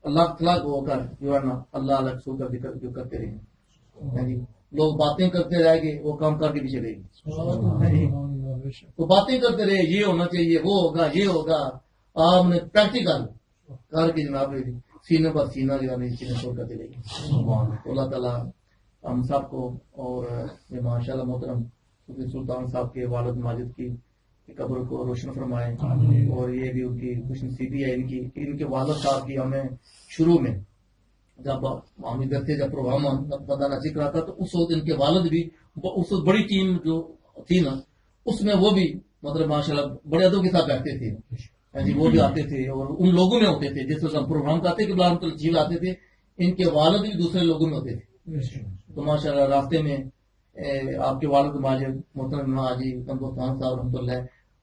اللہ تعالیٰ کو ہو کر جو ہے نا اللہ رسول کا ذکر جو کرتے رہے. یعنی لوگ باتیں کرتے رہ گئے، وہ کام کر کے بھی چلے گئے. وہ باتیں کرتے رہے یہ ہونا چاہیے، وہ ہوگا، یہ ہوگا. آپ نے پریکٹیکل کر کے جناب سینے پر سینہ جو ہے چیزیں چھوڑ کر چلے گئے. اللہ تعالیٰ ہم سب کو اور یہ ماشاء اللہ محترم سلطان صاحب کے والد ماجد کی قبر کو روشن فرمائے. اور یہ بھی ان کی خوش نصیبی ہے ان کے والد صاحب کی. ہمیں شروع میں جب ہم ادھر تھے، جب پروگرام پتہ نہ ذکر آتا تو اس وقت ان کے والد بھی اس وقت بڑی ٹیم جو تھی نا اس میں وہ بھی مطلب ماشاء اللہ بڑے ادب کے ساتھ بیٹھتے تھے. وہ بھی آتے تھے اور ان لوگوں میں ہوتے تھے جس وقت ہم پروگرام کرتے کہ جھیل آتے تھے. ان کے والد بھی دوسرے لوگوں میں ہوتے تھے. تو ماشاء اللہ راستے میں آپ کے والد ماجد محترم حاجی خان صاحب رحمۃ اللہ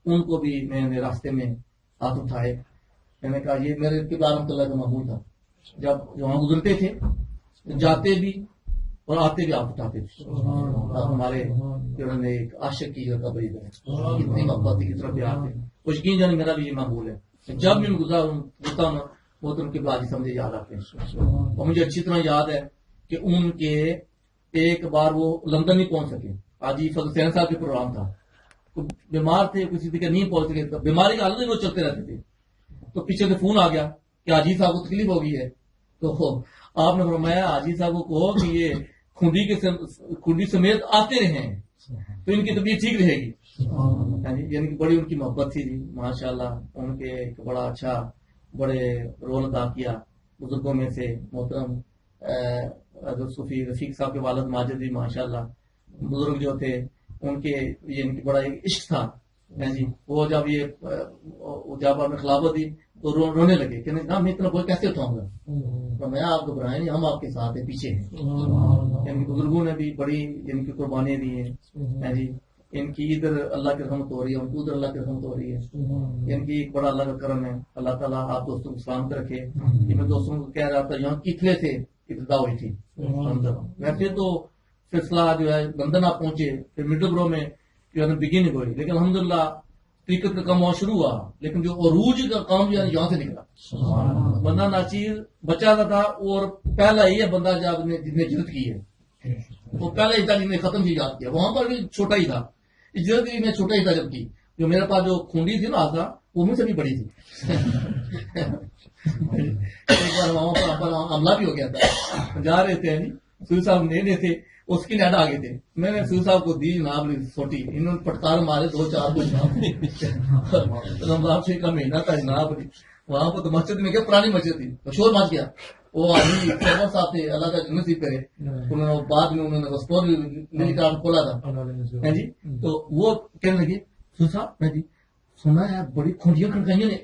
ان کو بھی میں نے راستے میں ہاتھ اٹھائے. میں نے کہا یہ میرے قبلہ رحمۃ اللہ کا معمول تھا. جب وہاں گزرتے تھے جاتے بھی اور آتے بھی آپ اٹھاتے تھے. آپ ہمارے انہوں نے ایک عاشق کی جگہ بری ہے، کتنی محبت تھی، کتنا پیار تھے. کچھ یقین جانے میرا بھی یہ معمول ہے، جب بھی میں گزرتا ہوں وہ تو ان کے بعد سمجھے یاد آتے ہیں. اور مجھے اچھی طرح یاد ہے کہ ان کے ایک بار وہ لندن نہیں پہنچ سکے. حاجی فضل حسین صاحب کے پروگرام تھا، بیمار تھے، کسی طریقے نہیں پہنچ سکے، بیماری کا حالت وہ چلتے رہتے تھے. تو پیچھے سے فون آ گیا کہ حاجی صاحب کو تکلیف ہو گئی ہے. تو آپ نے فرمایا حاجی صاحب کو کہو کہ یہ کھنڈی سمیت آتے رہے تو ان کی طبیعت ٹھیک رہے گی. یعنی کہ بڑی ان کی محبت تھی جی ماشاء اللہ. ان کے ایک بڑا اچھا بڑے رول ادا کیا بزرگوں میں سے محترم حضرت صوفی رفیق صاحب کے والد ماجد بھی ماشاء اللہ بزرگ جو تھے، ان کے یہ ان کی بڑا ایک عشق تھا جی. وہ جب آپ نے خلافت دی تو رونے لگے کہ میں اتنا بول کیسے اٹھاؤں گا. تو میں آپ گھبرائیں نہیں، ہم آپ کے ساتھ ہیں، پیچھے ہیں. یعنی کہ بزرگوں نے بھی بڑی ان کی قربانیاں دی ہیں جی. ان کی ادھر اللہ کی رحمت ہو رہی ہے، ان کی ادھر اللہ کی رحمت ہو رہی ہے. ان کی ایک بڑا اللہ کا کرم ہے. اللہ تعالیٰ آپ دوستوں کو سلامت رکھے. میں دوستوں کو کہہ رہا تھا یہاں کتلے سے ابتدا ہوئی تھی. ویسے تو سلسلہ جو ہے لندن آپ پہنچے، پھر مڈل برو میں جو ہے بگننگ ہوئی، لیکن الحمدللہ طریقت کا کام وہاں شروع ہوا. لیکن جو عروج کا کام جو ہے یہاں سے نکلا. بندہ ناچیر بچہ تھا اور پہلا ہی ہے بندہ جس نے جلد کی ہے، وہ پہلا ہی تھا جس نے ختم کی یاد کیا. وہاں پر بھی چھوٹا ہی تھا، اجرت میں چھوٹا ہی تھا. جبکہ جو میرے پاس جو کھونڈی تھی نا آسا وہ مجھ سے بھی بڑی تھی. ایک بار وہاں پر حملہ بھی ہو گیا تھا، جا رہے تھے سوئی صاحب لینے تھے، اس کی نیڈ آگے تھے. میں نے سوئی صاحب کو دی جناب چھوٹی، انہوں نے پٹکار مارے 2-4 رمضان شریف کا مہینہ تھا جناب. وہاں پر تو مسجد میں کیا پرانی مسجد تھی، شور مچ گیا. وہ آدمی سرور صاحب تھے، اللہ کا نصیب کرے، انہوں نے بعد میں انہوں نے اسٹور ملی کارڈ کھولا تھا جی. تو وہ کہنے لگے سوئی صاحب میں جی سنا ہے بڑی کھونڈیاں کھڑکائیاں نے.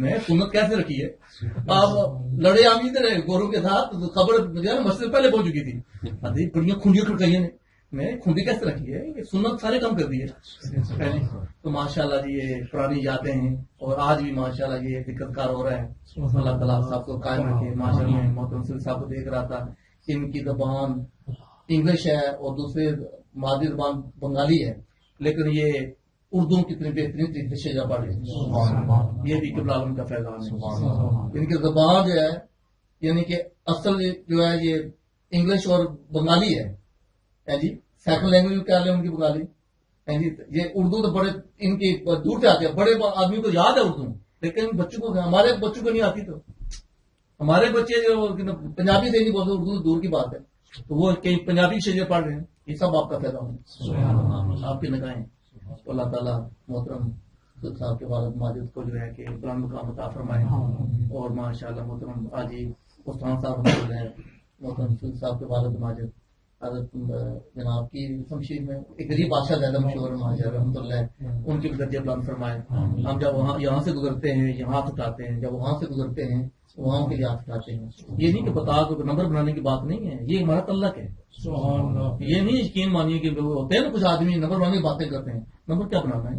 میں سنت کیسے رکھی ہے، آپ لڑے عام ادھر ہے گوروں کے ساتھ، خبر مسجد پہلے پہنچ چکی تھی. بڑی کھنڈیاں کھڑکائیاں نے، میں کھنڈی کیسے رکھی ہے، یہ سنت سارے کام کر دی ہے. تو ماشاءاللہ جی یہ پرانی یادیں ہیں اور آج بھی ماشاءاللہ یہ دقت کار ہو رہا ہے. اللہ تعالیٰ صاحب کو قائم رکھے. ماشاءاللہ میں محترم صاحب کو دیکھ رہا تھا، ان کی زبان انگلش ہے اور دوسرے مادری زبان بنگالی ہے، لیکن یہ اردو کتنے بہترین طریقے سے پڑھ رہے ہیں. یہ بھی قبلہ عالم کا فیضان ہے. ان کی زبان جو ہے یعنی کہ اصل جو ہے یہ انگلش اور بنگالی ہے جی. سیکنڈ لینگویج کیا لیں ان کی بنگالی جی. یہ اردو تو بڑے ان کی دور سے آتے ہیں، بڑے آدمی کو یاد ہے اردو، لیکن بچوں کو ہمارے بچوں کو نہیں آتی. تو ہمارے بچے جو پنجابی سے نہیں بولتے، اردو دور کی بات ہے، تو وہ کئی پنجابی شعر پڑھ رہے ہیں. یہ سب آپ کا فیضان ہے، آپ کی نگاہیں. اللہ تعالیٰ محترم صاحب کے والد ماجد کو جو ہے کہ بلند مقام عطا فرمائے. اور ماشاءاللہ محترم حاجی استاد صاحب محترم صاحب کے والد ماجد حضرت جناب کی شمشیر میں ایک غریب بادشاہ زیادہ مشہور ہے رحمۃ اللہ، ان کے درجے بلند فرمائے. ہم جب وہاں یہاں سے گزرتے ہیں یہاں ہاتھ اٹھاتے ہیں، جب وہاں سے گزرتے ہیں وہاں کے لیے ہاتھ اٹھاتے ہیں. یہ نہیں کہ بتا دو کہ نمبر بنانے کی بات نہیں ہے، یہ ہمارا تعلق ہے. یہ نہیں یقین مانیے کہ ہوتے ہیں نا کچھ آدمی نمبر بنانے کی باتیں کرتے ہیں. نمبر کیا بنانا ہے؟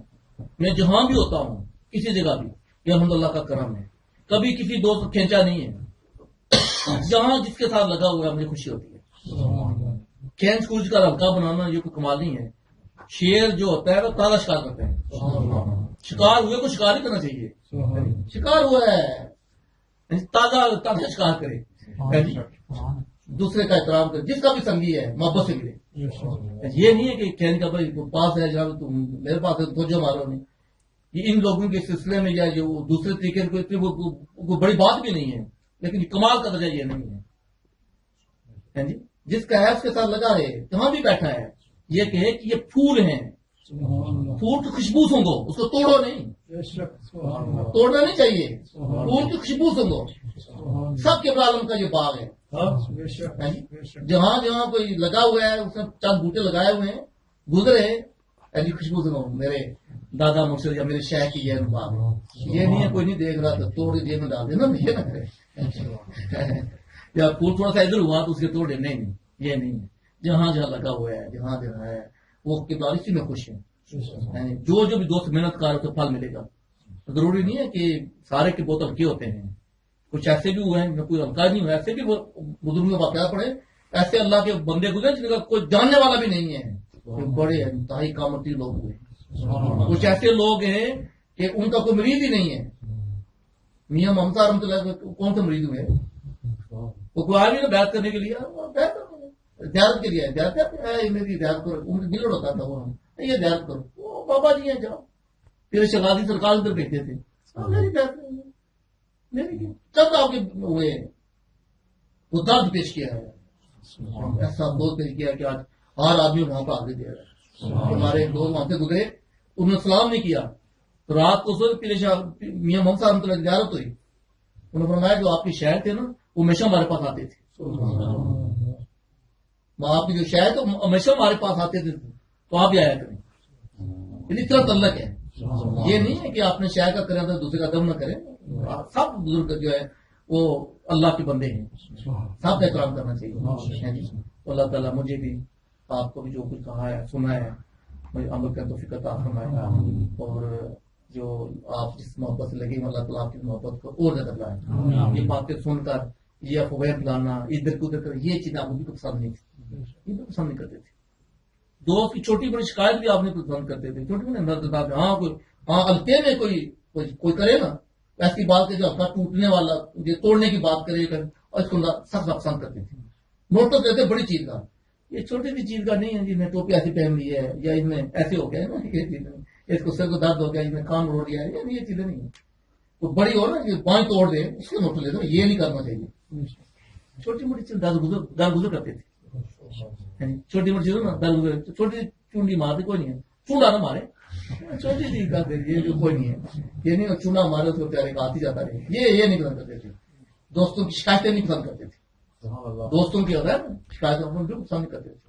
میں جہاں بھی ہوتا ہوں کسی جگہ بھی یہ الحمدللہ کا کرم ہے. کبھی کسی دوست کھینچا نہیں ہے، جہاں جس کے ساتھ لگا ہوا ہے مجھے خوشی ہوتی ہے. کھینچ کچھ کا ہلکا بنانا یہ کوئی کمال نہیں ہے. شیر جو ہوتا ہے وہ تازہ شکار کرتے ہیں. شکار ہوئے کو شکار ہی کرنا چاہیے. شکار ہوا ہے تازہ شکار کرے، دوسرے کا احترام کرے، جس کا بھی سنگی ہے محبت سے ملے. یہ نہیں ہے کہ کھینچ کا بھائی پاس ہے جناب تم میرے پاس ہے تو جو مارو نہیں. یہ ان لوگوں کے سلسلے میں یا جو دوسرے طریقے سے وہ بڑی بات بھی نہیں ہے، لیکن کمال کا درجہ یہ نہیں ہے جی. جس کا ہے اس کے ساتھ لگا رہے، جہاں بھی بیٹھا ہے یہ کہے کہ یہ پھول ہیں، پھول کی خوشبو سونگو، اس کو توڑو نہیں، توڑنا نہیں چاہیے. پھول کی خوشبو سونگو. سب کے عالم کا یہ باغ ہے. جہاں جہاں کوئی لگا ہوا ہے اس نے چند بوٹے لگائے ہوئے ہیں، گزرے ایسی خوشبو سنو میرے دادا مرشد یا میرے شیخ کی یہ باغ. یہ نہیں ہے کوئی نہیں دیکھ رہا تو توڑ جیب میں ڈال دینا، یہ نہ کرے. یا پھول تھوڑا سا ادھر ہوا تو اس کے توڑے نہیں، یہ نہیں ہے. جہاں جہاں لگا ہوا ہے جہاں جہاں ہے وہ کردار اسی میں خوش ہے. جو بھی دوست محنت کار تو پھل ملے گا. ضروری نہیں ہے کہ سارے کے بہت ہلکے ہوتے ہیں، کچھ ایسے بھی ہوئے ہیں کوئی ہلکا نہیں ہوا. ایسے بھی بزرگوں کا واقعہ پڑے، ایسے اللہ کے بندے گزرے جن کا کوئی جاننے والا بھی نہیں ہے، یہ بڑے انتہائی کامتی لوگ ہوئے. کچھ ایسے لوگ ہیں کہ ان کا کوئی مریض ہی نہیں ہے. میاں محمد رحمۃ اللہ کون سے مریض ہوئے؟ وہ کوئی آدمی نے بیعت کرنے کے لیے زیارت کے لیے میری زیارت کرو. بلڑ ہوتا تھا وہ، یہ زیارت کرو. وہ بابا جی ہیں جاؤ. پھر شہزادی سرکار ادھر بیٹھتے تھے، میری بیعت نہیں کی. تب آپ کے ہوئے وہ درد پیش کیا ہے. ایسا دوست نے کیا کہ آج ہر آدمی وہاں پہ آگے دے رہا ہے. ہمارے ایک دوست وہاں سے گزرے، انہوں نے سلام نہیں کیا. تو رات کو سو پیر شاہ میاں محمد صاحب کی زیارت ہوئی. انہوں نے فرمایا جو آپ کے شہر تھے نا وہ ہمیشہ ہمارے پاس آتے تھے. آپ کی جو شہر تھے ہمیشہ ہمارے پاس آتے تھے، تو آپ بھی آیا کریں. اتنا تعلق ہے. یہ نہیں ہے کہ آپ نے شہر کا کریں تو دوسرے کا دم نہ کریں. سب بزرگ جو ہے وہ اللہ کے بندے ہیں، سب کا احترام کرنا چاہیے. اللہ تعالیٰ مجھے بھی آپ کو بھی جو کچھ کہا ہے سنا ہے مجھے عمل کا توفیق عطا فرمائے. اور جو آپ جس محبت سے لگے اللہ تعالیٰ آپ کی محبت کو اور زیادہ لائے. یہ باتیں سن کر یہ افواہ لانا ادھر کو ادھر کر یہ چیزیں آپ کو پسند نہیں تھی، یہ بھی پسند نہیں کرتے تھے. دوست کی چھوٹی بڑی شکایت بھی آپ نے پسند کرتے تھے. چھوٹی بڑی ہاں ہلکے میں کوئی کرے نا ایسی بات کہ جو ہلکا ٹوٹنے والا یہ توڑنے کی بات کرے اور اس کو سخت پسند کرتے تھے. نوٹس دیتے بڑی چیز کا، یہ چھوٹی سی چیز کا نہیں ہے. جی میں ٹوپی ایسی پہن لی ہے یا اس میں ایسے ہو گیا ہے نا، یہ چیز اس کو سر کو درد ہو گیا، اس میں کان روڑ گیا ہے، یہ چیزیں نہیں ہے. وہ بڑی ہو نا کہ بائیں توڑ دے اس کے نوٹس لیتے، یہ نہیں کرنا چاہیے. چھوٹی موٹی چیز درگزر کرتے تھے. چھوٹی موٹی چیزوں نا درگزر، چھوٹی چونڈی مارتے کوئی نہیں ہے، چونڈا نہ مارے چھوٹی چیز کا یہ جو کوئی نہیں ہے. یہ نہیں چونا مارے اس کو پیارے کا آتی جاتا رہے. یہ نہیں پسند کرتے تھے. دوستوں کی شکایتیں نہیں پسند کرتے تھے. دوستوں کی ہوتا ہے شکایتیں جو پسند نہیں کرتے تھے.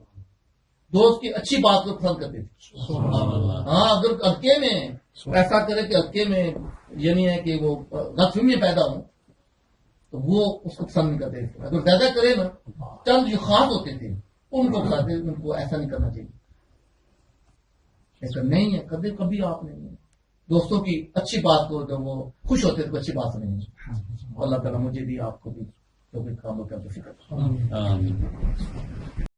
دوست کی اچھی بات کو پسند کرتے تھے. ہاں اگر ہلکے میں ایسا کرے کہ ہلکے میں یہ نہیں ہے کہ وہ غلط فہمی پیدا ہو تو وہ اس کو پسند نہیں کرتے تھے. اگر زیادہ کرے نا چند جو خاص ہوتے تھے ان کو پسند، ان کو ایسا نہیں کرنا چاہیے. ایسا نہیں ہے کبھی آپ نہیں ہے. دوستوں کی اچھی بات کو جب وہ خوش ہوتے تو اچھی بات نہیں ہے. اللہ تعالیٰ مجھے بھی آپ کو بھی جو بھی کام ہوتا ہے